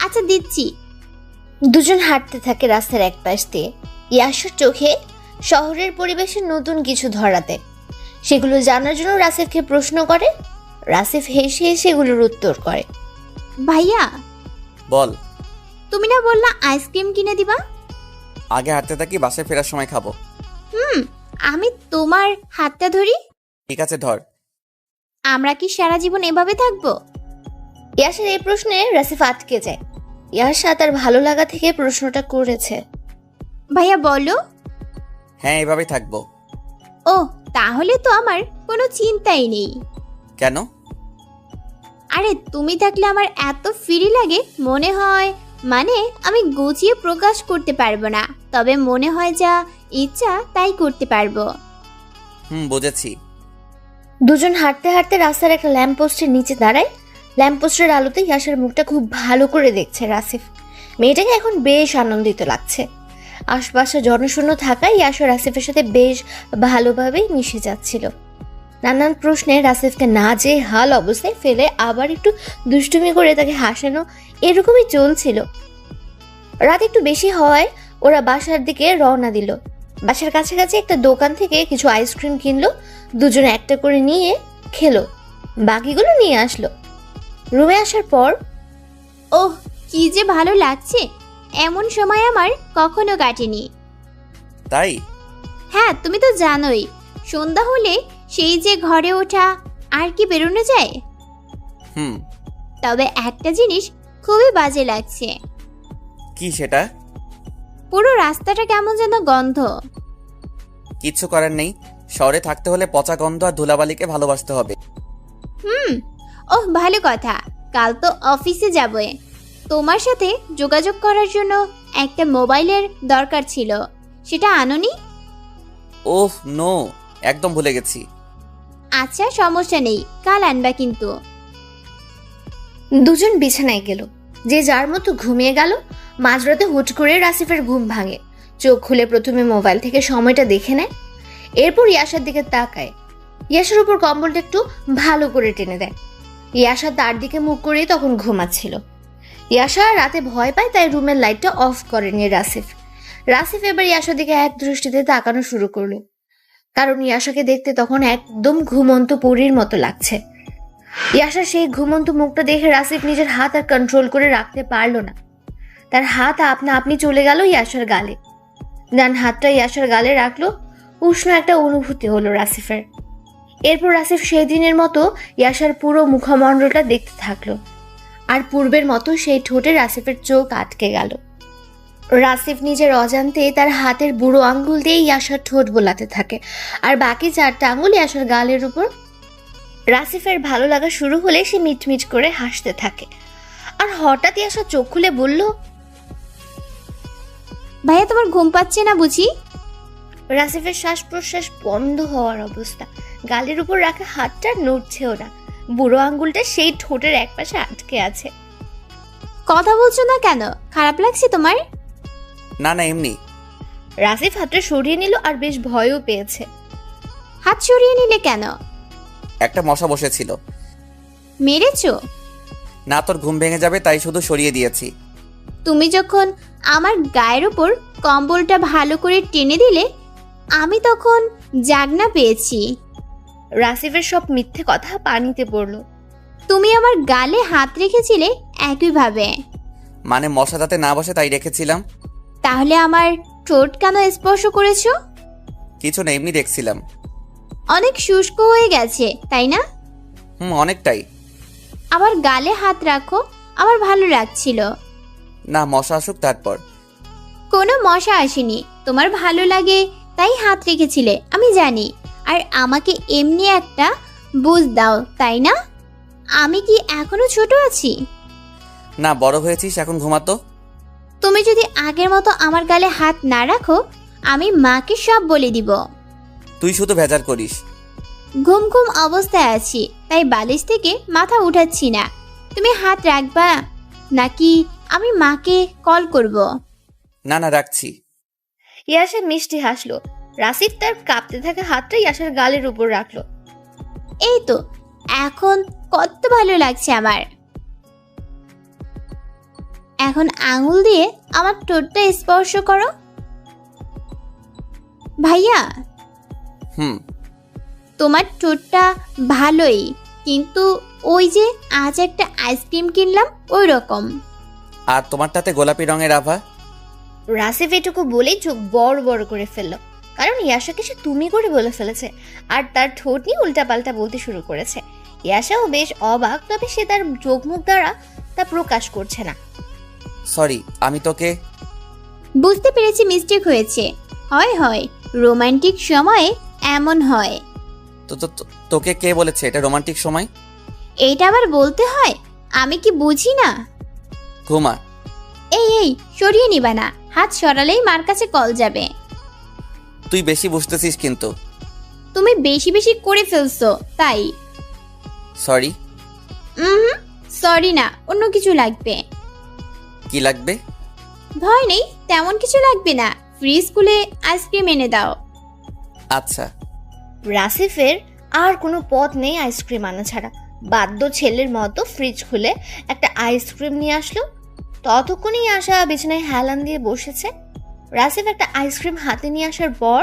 আচ্ছা দিচ্ছি। দুজন হাঁটতে থাকে রাস্তার এক পাশ দিয়ে। ইয়াশার চোখে শহরের পরিবেশে নতুন কিছু ধরাতে, সেগুলো জানার জন্য রাসিফকে প্রশ্ন করে। রাসিফ হেসে হেসে এগুলোর উত্তর করে। ভাইয়া, বল। তুমি না বললা আইসক্রিম কিনে দিবা? আগে হাঁটতে থাকি, বাসায় ফেরার সময় খাবো। আমি তোমার হাতটা ধরি। ঠিক আছে, ধর। আমরা কি সারা জীবন এভাবে থাকবো? ইয়াশার এই প্রশ্নে রাসিফ আটকে যায়। ইয়াশা তার ভালো লাগা থেকে প্রশ্নটা করেছে। ভাইয়া বলো। হ্যাঁ, এভাবে থাকবো। ও, তাহলে তো আমার কোনো চিন্তাই নেই। কেন? আরে তুমি থাকলে আমার এত ফ্রি লাগে, মনে হয় মানে আমি গুছিয়ে প্রকাশ করতে পারবো না, তবে মনে হয় যা ইচ্ছা তাই করতে পারবো। বুঝেছি। দুজন হাঁটতে হাঁটতে রাস্তার একটা ল্যাম্প পোস্টের নিচে দাঁড়ায়। ল্যাম্প পোস্টের আলোতে ইয়াশার মুখটা খুব ভালো করে দেখছে রাসিফ। মেয়েটাকে এখন বেশ আনন্দিত লাগছে। আশপাশে জনশূন্য থাকায় ইয়াশা রাসিফের সাথে বেশ ভালোভাবেই মিশে যাচ্ছিল। নানান প্রশ্নে রাসিফকে না যে হাল অবস্থায় ফেলে আবার একটু দুষ্টুমি করে তাকে হাসানো, এরকমই চলছিল। রাত একটু বেশি হওয়ায় ওরা বাসার দিকে রওনা দিল। বাসার কাছাকাছি একটা দোকান থেকে কিছু আইসক্রিম কিনলো। দুজনে একটা করে নিয়ে খেলো, বাকিগুলো নিয়ে আসলো। রুমে আসার পর, ওহ, কি যে ভালো লাগছে, এমন সময় আমার কখনো কাটেনি। তাই? হ্যাঁ, তুমি তো জানোই, সন্ধ্যা হলে সেই যে ঘরে ওঠা, আর কি বেরোনো যায়? তবে একটা জিনিস খুবই বাজে লাগছে। কি সেটা? পুরো রাস্তাটা কেমন যেন গন্ধ। কিচ্ছু করার নেই, শহরে থাকতে হলে পচা গন্ধ আর ধুলাবালিকে ভালোবাসতে হবে। ওহ ভালো কথা, কাল তো অফিসে যাবে। তোমার সাথে যোগাযোগ করার জন্য একটা মোবাইলের দরকার ছিল, সেটা আনোনি? ওহ নো, একদম ভুলে গেছি। আচ্ছা সমস্যা নেই, কাল আনবা কিন্তু। দুজন বিছানায় গেল, যে যার মতো ঘুমিয়ে গেল। মাঝরাতে হুট করে রাসিফের ঘুম ভাঙে। চোখ খুলে প্রথমে মোবাইল থেকে সময়টা দেখে নেয়, এরপর ইয়াসার দিকে তাকায়। ইয়াসার উপর কম্বলটা একটু ভালো করে টেনে দেয়। ইয়াসা তার দিকে মুখ করেই তখন ঘুমাচ্ছিল। ইয়াসা রাতে ভয় পায়, তাই রুমের লাইটটা অফ করেনি রাসিফ। রাসিফ এবার ইয়াসার দিকে এক দৃষ্টিতে তাকানো শুরু করলো, কারণ ইয়াসাকে দেখতে তখন একদম ঘুমন্ত পরীর মতো লাগছে। ইয়াসার সেই ঘুমন্ত মুখটা দেখে রাসিফ নিজের হাত আর কন্ট্রোল করে রাখতে পারলো না। তার হাত আপনা আপনি চলে গেল ইয়াসার গালে। ডান হাতটা ইয়াসার গালে রাখলো। উষ্ণ একটা অনুভূতি হলো রাসিফের। এরপর রাসিফ সেই দিনের মতো ইয়াসার পুরো মুখমণ্ডলটা দেখতে থাকলো, আর পূর্বের মতো সেই ঠোঁটে রাসিফের চোখ আটকে গেল। রাসিফ নিজের অজান্তে তার হাতের বুড়ো আঙ্গুল দিয়ে ইয়াসার ঠোঁট বোলাতে থাকে, আর বাকি 4টা আঙ্গুল ইয়াসার গালের উপর। রাসিফের ভালো লাগা শুরু হলে সে মিটমিট করে হাসতে থাকে, আর হঠাৎ ইয়াসা চোখ খুলে বলল, ভাইয়া তোমার ঘুম পাচ্ছে না বুঝি? রাসিফের শ্বাস প্রশ্বাস বন্ধ হওয়ার অবস্থা। গালের উপর রাখা হাতটা নড়ছেও না, বুড়ো আঙ্গুলটা সেই ঠোঁটের একপাশে আটকে আছে। কথা বলছো না কেন? খারাপ লাগছে তোমার? না না, এমনি। রাসিফ হাতটা সরিয়ে নিল, আর বেশ ভয়ও পেয়েছে। হাত সরিয়ে নিলে কেন? একটা মশা বসেছিল। মেরেছো? না, তোর ঘুম ভেঙে যাবে তাই শুধু সরিয়ে দিয়েছি। তুমি যখন আমার গায়ের উপর কম্বলটা ভালো করে টেনে দিলে, আমি তখন জাগনা পেয়েছি। রাসিফের সব মিথ্যে কথা পানিতে পড়লো। তুমি আমার গালে হাত রেখেছিলে একইভাবে। মানে মশা যাতে না বসে তাই রেখেছিলাম। তাহলে আমার ঠোঁট কেন স্পর্শ করেছো? কিছু না, এমনি দেখছিলাম। অনেক শুষ্ক হয়ে গেছে তাই না? অনেকটাই। আবার গালে হাত রাখো, আমার ভালো লাগছিল। না, মশা আসুক তারপর। কোনো মশা আসেনি, তোমার ভালো লাগে তাই হাত রেখেছিলে, আমি জানি। আর আমাকে এমনি একটা বুঝ দাও, তাই না? আমি কি এখনো ছোট আছি? না, বড় হয়েছিস, এখন ঘুমাতো। তুমি যদি আগের মতো আমার গালে হাত না রাখো, আমি মাকে সব বলে দিব। তুই শুধু ভেজাল করিস। ঘুম ঘুম অবস্থায় আছি, তাই বালিশ থেকে মাথা উঠাচ্ছি না। তুমি হাত রাখবা নাকি আমি মাকে কল করব? না না, রাখছি। ইয়াসা মিষ্টি হাসলো। রাসিফ তার কাঁপতে থাকা হাতটা ইয়াসার গালের উপর রাখলো। এই তো, এখন কত ভালো লাগছে আমার। এখন আঙুল দিয়ে আমার ঠোঁটটা স্পর্শ করো। ভাইয়া, তোমার ঠোঁটটা ভালোই, কিন্তু ওই যে আজ একটা আইসক্রিম কিনলাম ওই রকম। আর তোমারটাতে গোলাপি রঙের আভা। রাসিফ এটুকু বলেই চোখ বড় বড় করে ফেললো, কারণ ইয়াসাকে সে তুমি করে বলে ফেলেছে, আর তার ঠোঁট নিয়ে উল্টাপাল্টা বলতে শুরু করেছে। ইয়াসাও বেশ অবাক, তবে সে তার চোখ মুখ দ্বারা তা প্রকাশ করছে না। সরি, আমি তোকে। বুঝতে পেরেছি মিস্টেক হয়েছে। হয় হয়, রোমান্টিক সময়ে এমন হয়। তোকে কে বলেছে এটা রোমান্টিক সময়? এইটা আবার বলতে হয়? আমি কি বুঝি না? ঘুমা। এই এই, সরিয়ে নিবা না, হাত সরালেই মার কাছে কল যাবে। তুই বেশি বুঝতেছিস কিন্তু। তুমি বেশি বেশি করে ফেলছো তাই। সরি। সরি না, অন্য কিছু লাগবে। কি লাগবে? ভয় নেই, তেমন কিছু লাগবে না। ফ্রিজ খুলে আইসক্রিম এনে দাও। আচ্ছা। রাসিফের আর কোনো পথ নেই আইসক্রিম আনা ছাড়া। বাধ্য ছেলের মতো ফ্রিজ খুলে একটা আইসক্রিম নিয়ে আসলো। ততক্ষণেই আসা বিছানায় হেলান দিয়ে বসেছে। রাসিফ একটা আইসক্রিম হাতে নিয়ে আসার পর,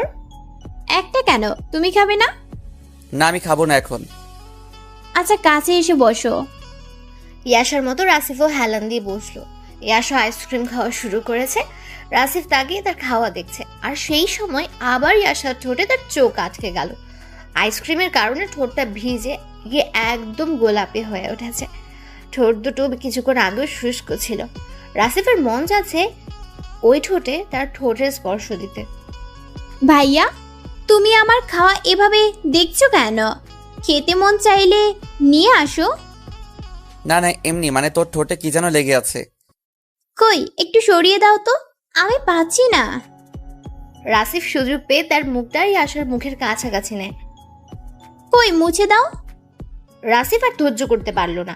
একটা কেন, তুমি খাবে না? না, আমি খাবো না এখন। আচ্ছা, কাছে এসে বসো। ইয়াসার মতো রাসিফও হেলান দিয়ে বসলো। ইয়াসা আইসক্রিম খাওয়া শুরু করেছে। রাসিফ তাকিয়ে তার খাওয়া দেখছে, আর সেই সময় আবার ইয়াসার ঠোঁটে তার চোখ আটকে গেল। আইসক্রিমের কারণে ঠোঁটটা ভিজে গিয়ে একদম গোলাপি হয়ে উঠেছে। ঠোঁট দুটো কিছুক্ষণ আগেও শুষ্ক ছিল। রাসিফের মন যাচ্ছে ওই ঠোঁটে তার ঠোঁটের স্পর্শ দিতে। ভাইয়া, তুমি আমার খাওয়া এভাবে দেখছো কেন? খেতে মন চাইলে নিয়ে আসো। না না, এমনি, মানে তোর ঠোঁটে কি যেন লেগে আছে। কই একটু সরিয়ে দাও তো, আমি পাচ্ছি না। রাসিফ সুযোগ পেয়ে তার মুখটা ইয়াশার মুখের কাছাকাছি নেয়। কই মুছে দাও। রাসিফ আর ধৈর্য করতে পারলো না,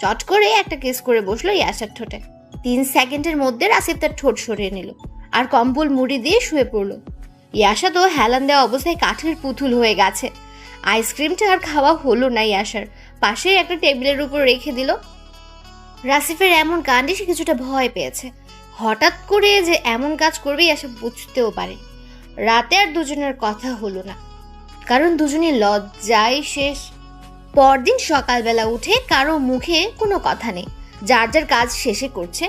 চট করে একটা কিস করে বসলো ইয়াশার ঠোঁটে। 3 সেকেন্ডের মধ্যে রাসিফ তার ঠোঁট সরিয়ে নিল আর কম্বল মুড়ি দিয়ে শুয়ে পড়লো। ইয়াশা তো হেলান দেওয়া অবস্থায় কাঠের পুতুল হয়ে গেছে। আইসক্রিমটা আর খাওয়া হলো না ইয়াশার, পাশে একটা টেবিলের উপর রেখে দিল। রাসিফের এমন কাণ্ডে সে কিছুটা ভয় পেয়েছে। হঠাৎ করে যে এমন কাজ করবে ইয়াশা বুঝতেও পারে। রাতে আর দুজনের কথা হলো না, কারণ দুজনের লজ্জায় শেষ। পরদিন সকালবেলা উঠে কারো মুখে কোনো কথা নেই, যার যার কাজ শেষে করছে।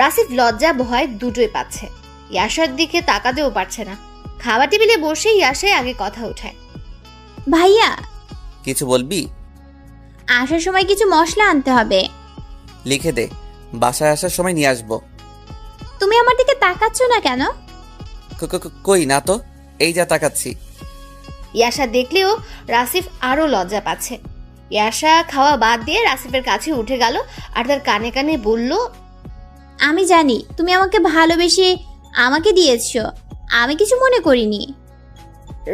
রাসিফ লজ্জা ভয় দুটোই পাচ্ছে, ইয়াশার দিকে তাকাতেও পারছে না। খাবার টেবিলে বসে ইয়াশাই আগে কথা উঠায়। ভাইয়া, কিছু বলবি? আসার সময় কিছু মশলা আনতে হবে। লিখে দে, বাসায় আসার সময় নিয়ে আসবো। তুমি আমার দিকে তাকাচ্ছ না কেন? কই না তো, এই যা তাকাচ্ছি। ইয়াশা দেখলেও রাসিফ আরো লজ্জা পাচ্ছে। ইয়াশা খাওয়া বাদ দিয়ে রাসিফের কাছে উঠে গেল আর তার কানে কানে বলল, আমি জানি তুমি আমাকে ভালোবেসে আমাকে দিয়েছো, আমি কিছু মনে করিনি।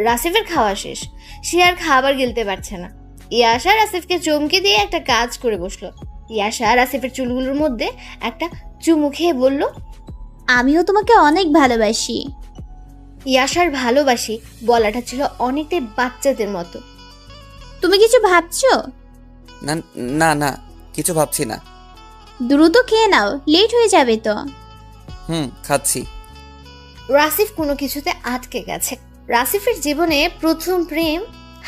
রাসিফের খাওয়া শেষ, সে আর খাবার গিলতে পারছে না। ইয়াশা রাসিফকে চমকে দিয়ে একটা কাজ করে বসলো। ইয়াশা রাসিফের চুলগুলোর মধ্যে একটা চুমু খেয়ে বলল, আমিও তোমাকে অনেক ভালোবাসি। ইয়াশার ভালোবাসি বলাটা ছিল অনেকটাই বাচ্চাদের মতো। তুমি কিছু ভাবছো? না না না, কিছু ভাবছি না। দ্রুত খেয়ে নাও, লেট হয়ে যাবে তো। খাচ্ছি। রাসিফ কোনো কিছুতে আটকে গেছে। রাসিফের জীবনে প্রথম প্রেম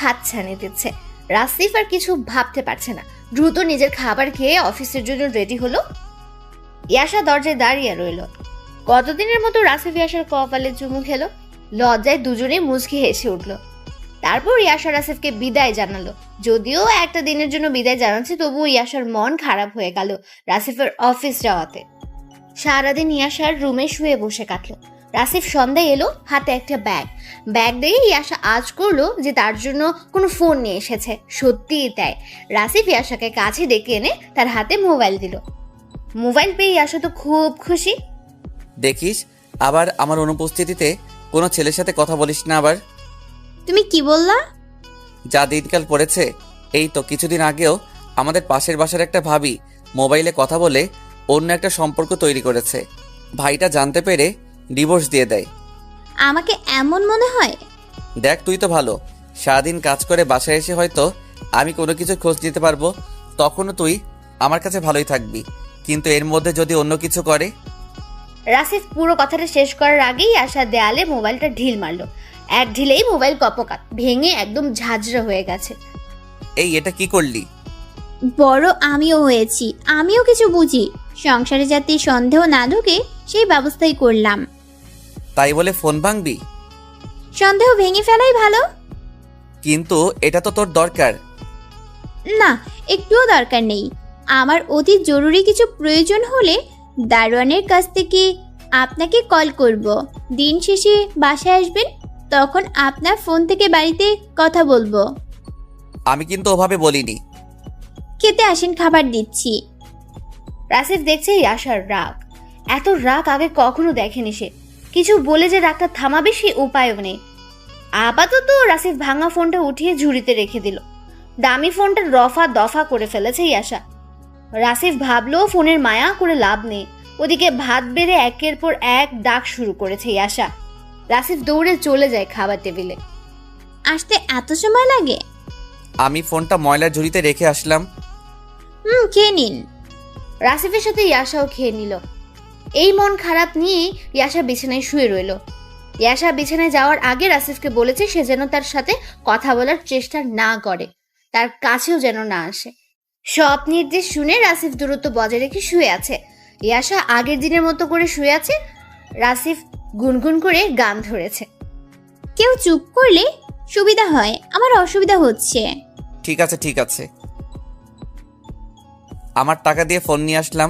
হাতছানি দিচ্ছে। রাসিফ আর কিছু ভাবতে পারছে না, দ্রুত নিজের খাবার খেয়ে অফিসের জন্য রেডি হলো। ইয়াশা দরজায় দাঁড়িয়ে রইল। কতদিনের মতো রাসিফ ইয়াশার কপালে চুমু খেলো। লজ্জায় দুজনেই মুচকি হেসে উঠলো। তারপর ইয়াশা রাসিফকে বিদায় জানালো। যদিও একটা দিনের জন্য বিদায় জানাচ্ছে, তবুও ইয়াশার মন খারাপ হয়ে গেল রাসিফের অফিস যাওয়াতে। সারাদিন ইয়াশার রুমে শুয়ে বসে কাটলো। রাসিফ সন্ধ্যায় এলো, হাতে একটা ব্যাগ দেখে ইয়াশা আজ করলো যে তার জন্য কোনো ফোন নিয়ে এসেছে। সত্যিই তাই, রাসিফ ইয়াশাকে কাছে ডেকে এনে তার হাতে মোবাইল দিল। মোবাইল পেয়ে ইয়াশা তো খুব খুশি। দেখিস, আবার আমার অনুপস্থিতিতে কোনো ছেলের সাথে কথা বলিস না আবার। তুমি কি বললা? যা দিনকাল পড়েছে, এই তো কিছুদিন আগেও আমাদের পাশের বাসার একটা ভাবি মোবাইলে কথা বলে অন্য একটা সম্পর্ক তৈরি করেছে। ভাইটা জানতে পেরে ডিভোর্স দিয়ে দেয়। আমাকে এমন মনে হয়? দেখ, তুই তো ভালো, সারাদিন কাজ করে বাসায় এসে হয়তো আমি কোনো কিছু খোঁজ দিতে পারবো, তখনও তুই আমার কাছে ভালোই থাকবি। কিন্তু এর মধ্যে যদি অন্য কিছু করে। রাসিফ পুরো কথাটা শেষ করার আগেই আশা দেয়ালে মোবাইলটা ঢিল মারলো। এক ঢিলেই মোবাইল কপকাত ভেঙে একদম ঝাঁঝরা হয়ে গেছে। এই, এটা কি করলি? বড় আমিও হয়েছি, আমিও কিছু বুঝি। সংসারে যাতে সন্দেহ না ঢোকে সেই ব্যবস্থাই করলাম। তাই বলে ফোন ভাঙবি? সন্দেহ ভেঙে ফেলাই ভালো। কিন্তু এটা তো তোর দরকার। না, একটুও দরকার নেই। আমার অতি জরুরি কিছু প্রয়োজন হলে দারোয়ানের কাছ থেকে আপনাকে কল করব। দিন শেষে বাসায় আসবেন, তখন আপনার ফোন থেকে বাড়িতে কথা বলবো। আমি কিন্তু ওভাবে বলিনি। খেতে আসেন, খাবার দিচ্ছি। রাসিফ দেখছে ইয়াশার রাগ, এত রাগ আগে কখনো দেখেনি সে। কিছু বলে যে রাগটা থামাবে সে উপায়ও নেই। আপাতত রাসিফ ভাঙা ফোনটা উঠিয়ে ঝুড়িতে রেখে দিল। দামি ফোনটা রফা দফা করে ফেলেছে ইয়াশা। রাসিফ ভাবলো ফোনের মায়া করে লাভ নেই। ওদিকে ভাত বেড়ে একের পর এক ডাক শুরু করেছে ইয়াশা। রাসিফ দৌড়ে চলে যায় খাবার টেবিলে। আসতে এত সময় লাগে? আমি ফোনটা ময়লার ঝুড়িতে রেখে আসলাম। খেয়ে নিন। রাসিফের সাথে ইয়াশাও খেয়ে নিল। এই মন খারাপ নিয়ে ইয়াশা বিছানায় শুয়ে রইল। ইয়াশা বিছানায় যাওয়ার আগে রাসিফকে বলেছে সে যেন তার সাথে কথা বলার চেষ্টা না করে, তার কাছেও যেন না আসে। সব নির্দেশ শুনে রাসিফ দূরত্ব বজায় রেখে শুয়ে আছে। ইয়াশা আগের দিনের মতো করে শুয়ে আছে। রাসিফ গুনগুন করে গান ধরেছে। কেউ চুপ করলে সুবিধা হয়, আমার অসুবিধা হচ্ছে। ঠিক আছে ঠিক আছে। আমার টাকা দিয়ে ফোন নিয়ে আসলাম,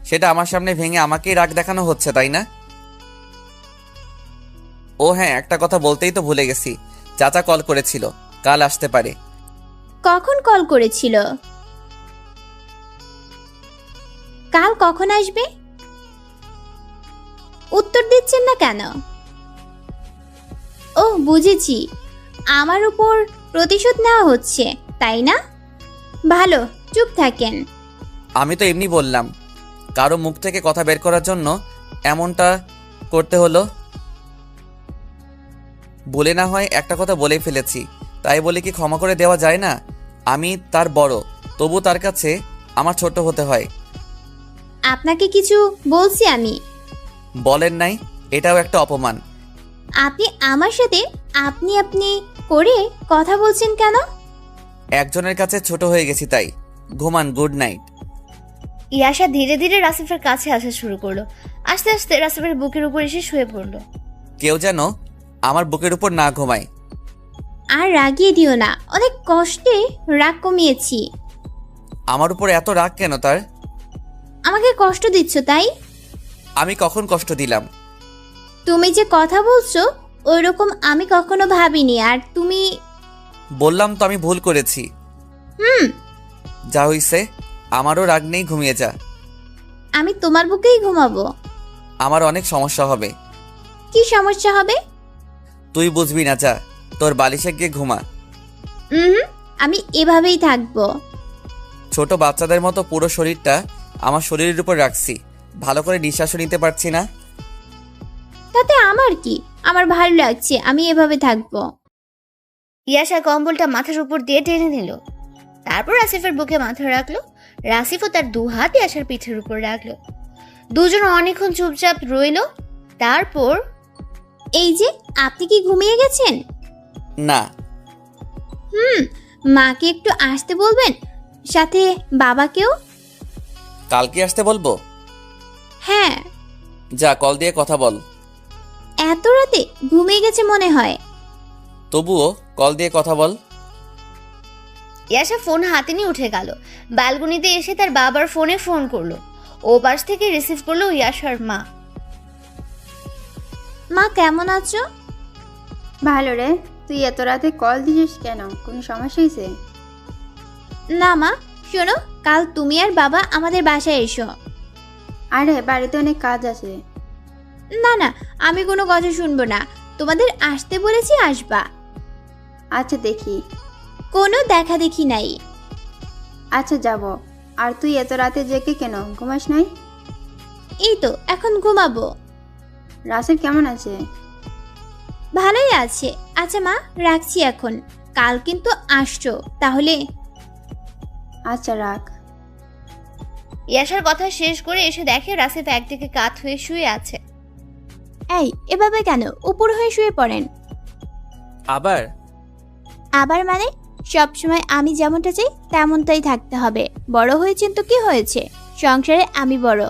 সেটা আমার সামনে ভেঙে আমাকেই রাগ দেখানো হচ্ছে, তাই না? ও হ্যাঁ, একটা কথা বলতেই তো ভুলে গেছি। চাচা কল করেছিল, কাল আসতে পারে। কখন কল করেছিল? কাল কখন আসবে? উত্তর দিচ্ছেন না কেন? ও বুঝেছি, আমার উপর প্রতিশোধ নেওয়া হচ্ছে, তাই না? ভালো, চুপ থাকেন। আমি তো এমনি বললাম, কারো মুখ থেকে কথা বের করার জন্য এমনটা করতে হলো। বলে না হয় একটা কথা বলে ফেলেছি, তাই বলে কি ক্ষমা করে দেওয়া যায় না? আমি তার বড়, তবু তার কাছে আমার ছোট হতে হয়। আপনাকে কিছু বলছি আমি? বলেন নাই, এটাও একটা অপমান। আপনি আমার সাথে আপনি আপনি করে কথা বলছেন কেন? একজনের কাছে ছোট হয়ে গেছি তাই। ঘুমান, গুড নাইট। ইয়াশা ধীরে ধীরে রাসিফের কাছে আসা শুরু করলো। আস্তে আস্তে রাসিফের বুকের উপর এসে শুয়ে পড়লো। কেউ যেন আমার বুকের উপর না ঘুমায়। আর রাগিয়ে দিও না, অনেক কষ্টে রাগ কমিয়েছি। আমার উপর এত রাগ কেন তার? আমাকে কষ্ট দিচ্ছ তাই? আমি কখন কষ্ট দিলাম? তুমি যে কথা বলছো ওইরকম আমি কখনো ভাবিনি। আর তুমি? বললাম তো আমি ভুল করেছি। যা হইছে, আমারও রাগ নেই, ঘুমিয়ে যা। আমি তোমার বুকেই ঘুমাবো? আমার অনেক সমস্যা হবে। কি সমস্যা হবে? তুই বুঝবি না, যা তোর বালিশে গিয়ে ঘুমা। আমি এভাবেই থাকবো। ছোট বাচ্চাদের মতো পুরো শরীরটা আমার শরীরের উপর রাখছি, ভালো করে নিঃশ্বাসও নিতে পারছি না। তাতে আমার কি? আমার ভালো লাগছে, আমি এভাবে থাকবো। ইয়াশা কম্বলটা মাথার উপর দিয়ে টেনে নিল। তারপর রাসিফের বুকে মাথা রাখলো। রাসিফও তার দু হাত ইয়াশার পিঠের উপর রাখলো। দুজন অনেকক্ষণ চুপচাপ রইল। তারপর, এই যে, আপনি কি ঘুমিয়ে গেছেন? না। মাকে একটু আসতে বলবেন, সাথে বাবাকেও। কালকে আসতে বলবো? হ্যাঁ। যা, কল দিয়ে কথা বল। এত রাতে ঘুমিয়ে গেছে মনে হয়। তবুও কল দিয়ে কথা বল। ইয়াশা ফোন হাতে নিয়ে উঠে গেল। ব্যালকনিতে এসে তার বাবার ফোনে ফোন করলো। ও পাশ থেকে রিসিভ করলো ইয়াশার মা। মা কেমন আছো? ভালো রে। তুই এত রাতে কল দিছিস কেন? কোনো সমস্যা হয়েছে? না মা, শোনো, কাল তুমি আর বাবা আমাদের বাসায় এসো। আরে বাড়িতে অনেক কাজ আছে। না না, আমি কোনো কথা শুনবো না। তোমাদের আসতে বলেছি, আসবা। আচ্ছা দেখি। কোনো দেখা দেখি নাই। আচ্ছা যাব। আর তুই এত রাতে জেগে কেন? ঘুমাস নাই? এই তো এখন ঘুমাবো। রাসেল কেমন আছে? ভালোই আছে। আচ্ছা মা, রাখছি এখন। কাল কিন্তু আসছো তাহলে। আচ্ছা রাখ। ইয়াশার কথা শেষ করে এসে দেখে রাসিফ একদিকে কাত হয়ে শুয়ে আছে। এই, এভাবে কেন? উপর হয়ে শুয়ে পড়েন। আবার? আবার মানে? সবসময় আমি যেমনটা চাই তেমনটাই থাকতে হবে। বড় হয়েছেন তো কি হয়েছে, সংসারে আমি বড়।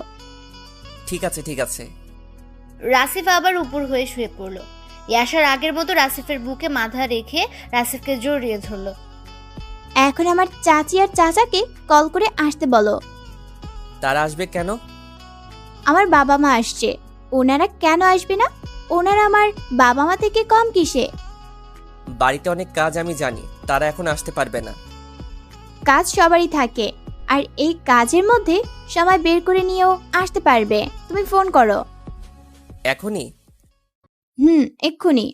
ঠিক আছে ঠিক আছে। রাসিফ আবার উপর হয়ে শুয়ে পড়লো। ইয়াশার আগের মতো রাসিফের বুকে মাথা রেখে রাসিফকে জড়িয়ে ধরলো। এখন আমার চাচি আর চাচাকে কল করে আসতে বলো। তারা আসবে কেন? আমার বাবা মা আসছে। ওনারা কেন আসবে না? ওনারা আমার বাবা মা থেকে কম কিসে? বাড়িতে অনেক কাজ আমি জানি, তারা এখন আসতে পারবে না। কাজ সবারই থাকে, আর এই কাজের মধ্যে সময় বের করে নিয়েও আসতে পারবে। তুমি ফোন করো। এখনই? এক্ষুনি।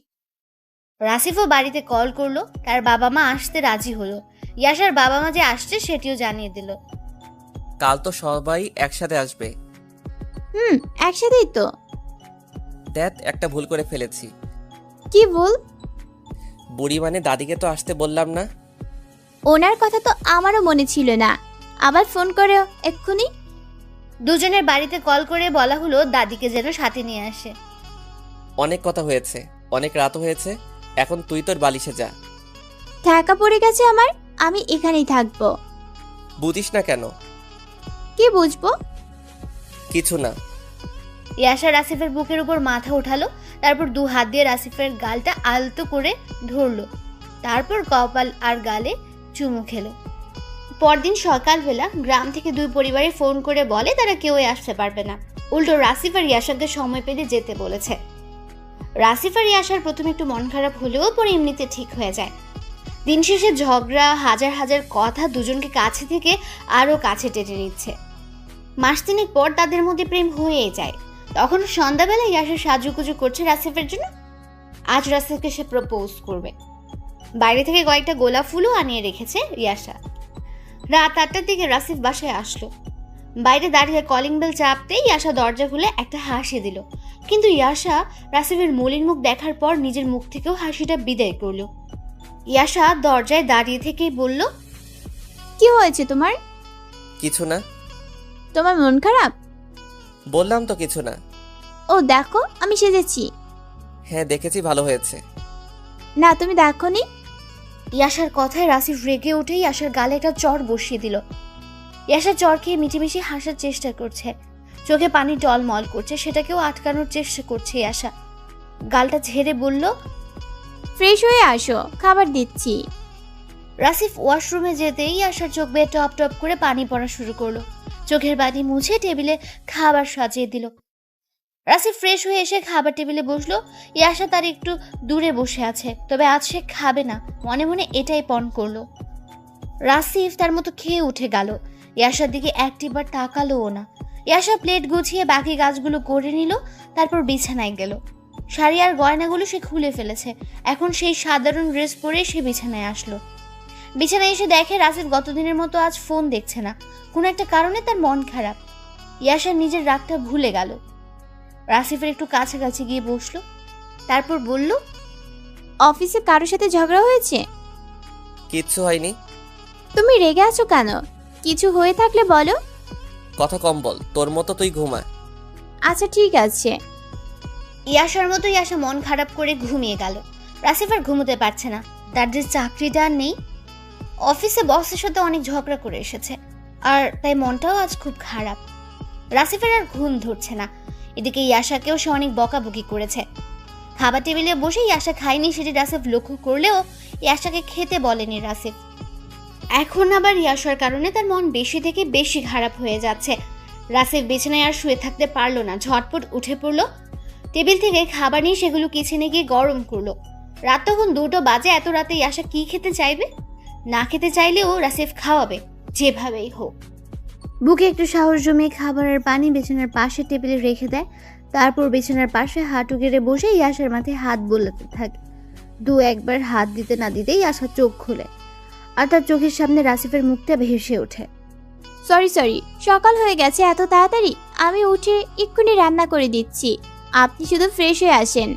রাসিফও বাড়িতে কল করলো। তার বাবা মা আসতে রাজি হলো। ইয়াশার বাবা মা যে আসছে সেটিও জানিয়ে দিল। কাল তো সবাই একসাথে আসবে। একসাথেই তো। দেখ, একটা ভুল করে ফেলেছি। কি ভুল? বুড়ি মানে দাদিকে তো আসতে বললাম না। ওনার কথা তো আমারও মনে ছিল না। আবার ফোন করো এক্ষুনি। দুজনের বাড়িতে কল করে বলা হলো দাদিকে যেন সাথে নিয়ে আসে। অনেক কথা হয়েছে, অনেক রাত হয়েছে, এখন তুই তোর বালিশে যা। ঢাকা পড়ে গেছে আমার, আমি এখানেই থাকবো। বুঝিস না কেন? কি বুঝবো? কিছু না। ইয়াশা রাসিফের বুকের উপর মাথা উঠালো। তারপর দু হাত দিয়ে রাসিফের গালটা আলতো করে ধরলো। তারপর কপাল আর গালে চুমু খেলো। পরদিন সকালবেলা গ্রাম থেকে দুই পরিবারে ফোন করে বলে তারা কেউই আসতে পারবে না। উল্টো রাসিফ আর ইয়াশাকে সময় পেলে যেতে বলেছে। রাসিফ আর ইয়াসার প্রথমে একটু মন খারাপ হলেও পরে এমনিতে ঠিক হয়ে যায়। দিন শেষে ঝগড়া, হাজার হাজার কথা দুজনকে কাছে থেকে আরও কাছে টেনে নিচ্ছে। মাস তিনেক পর তাদের মধ্যে প্রেম হয়ে যায়। তখন সন্ধ্যাবেলা ইয়াসা সাজুগুজু করছে রাসিফের জন্য। আজ রাসিফকে সে প্রপোজ করবে। বাইরে থেকে কয়েকটা গোলাপ ফুলও আনিয়ে রেখেছে ইয়াসা। রাত 8টার দিকে রাসিফ বাসায় আসলো। বাইরে দাঁড়িয়ে কলিং বেল চাপতেই ইয়াসা দরজা খুলে একটা হাসি দিল। কিন্তু ইয়াসা রাসিফের মলিন মুখ দেখার পর নিজের মুখ থেকেও হাসিটা বিদায় করলো। ইয়াসা দরজায় দাঁড়িয়ে থেকেই বলল, কি হয়েছে তোমার? কিছু না। তোমার মন খারাপ? বললাম তো কিছু না। ও দেখো, আমি সেজেছি। হ্যাঁ দেখেছি, ভালো হয়েছে। না, তুমি দেখোনি? ইয়াসার কথায় রাসিফ রেগে উঠেই ইয়াসার গালে একটা চড় বসিয়ে দিল। ইয়াসা চড় খেয়ে মিটিমিটি হাসার চেষ্টা করছে, চোখে পানি টলমল করছে, সেটাকেও আটকানোর চেষ্টা করছে ইয়াসা। গালটা ঝেড়ে বলল, ফ্রেশ হয়ে আসো, খাবার দিচ্ছি। রাসিফ ওয়াশরুমে যেতেই ইয়াসার চোখ বেয়ে টপ টপ করে পানি পড়া শুরু করলো। চোখের পানি মুছে টেবিলে খাবার সাজিয়ে দিল। রাসিফ ফ্রেশ হয়ে এসে খাবার টেবিলে বসলো। ইয়াসা তার একটু দূরে বসে আছে, তবে আজ সে খাবে না, মনে মনে এটাই পণ করলো। রাসিফ তার মতো খেয়ে উঠে গেল। ইয়াসার দিকে একটিবার তাকালোও না। ইয়াসা প্লেট গুছিয়ে বাকি কাজগুলো করে নিল, তারপর বিছানায় গেল। শাড়ি আর গয়নাগুলো সে খুলে ফেলেছে। এখন সেই সাধারণ ড্রেস পরে সে বিছানায় আসলো। বিছানায় এসে দেখে রাসিফ গতদিনের মতো আজ ফোন দেখছে না। কোনো একটা কারণে তার মন খারাপ। ইয়াসা নিজের রাগটা ভুলে গেল। রাসিফের একটু কাছাকাছি গিয়ে বসলো, তারপর বলল, অফিসে কারোর সাথে ঝগড়া হয়েছে? কিচ্ছু হয়নি। তুমি রেগে আছো কেন? কিছু হয়ে থাকলে বলো। কথা কম বল, তোর মতো তুই ঘুমা। আচ্ছা ঠিক আছে। ইয়াসার মতো ইয়াসা মন খারাপ করে ঘুমিয়ে গেল। রাসিফ আর ঘুমোতে পারছে না। তার যে চাকরিটা আর নেই, অফিসে বসের সাথে অনেক ঝগড়া করে এসেছে, আর তাই মনটাও আজ খুব খারাপ। রাসিফের আর ঘুম ধরছে না। এদিকে ইয়াসাকেও সে অনেক বকাবকি করেছে। খাবার টেবিলে বসে ইয়াসা খায়নি সেটি রাসিফ লক্ষ্য করলেও ইয়াসাকে খেতে বলেনি রাসিফ। এখন আবার ইয়াসার কারণে তার মন বেশি থেকে বেশি খারাপ হয়ে যাচ্ছে। রাসিফ বিছানায় আর শুয়ে থাকতে পারলো না, ঝটপট উঠে পড়লো। টেবিল থেকে খাবার নিয়ে সেগুলো কিচেনে গিয়ে গরম করলো। রাত তখন 2টা বাজে। এত রাতে ইয়াসা কি খেতে চাইবে? না খেতে চাইলেও রাসিফ খাওয়াবে, যেভাবেই হোক। বুকে একটু সাহস জমিয়ে খাবার আর পানি বিছানার পাশে টেবিলে রেখে দেয়। তারপর বিছানার পাশে হাঁটু গেড়ে বসে ইয়াসার মাথায় হাত বোলাতে থাকে। 2-1বার হাত দিতে না দিতেই ইয়াসা চোখ খুলে, আর তার চোখের সামনে রাসিফের মুখটা ভেসে ওঠে। সরি, সকাল হয়ে গেছে এত তাড়াতাড়ি? আমি উঠে এক্ষুনি রান্না করে দিচ্ছি, আপনি শুধু ফ্রেশ হয়ে আসেন।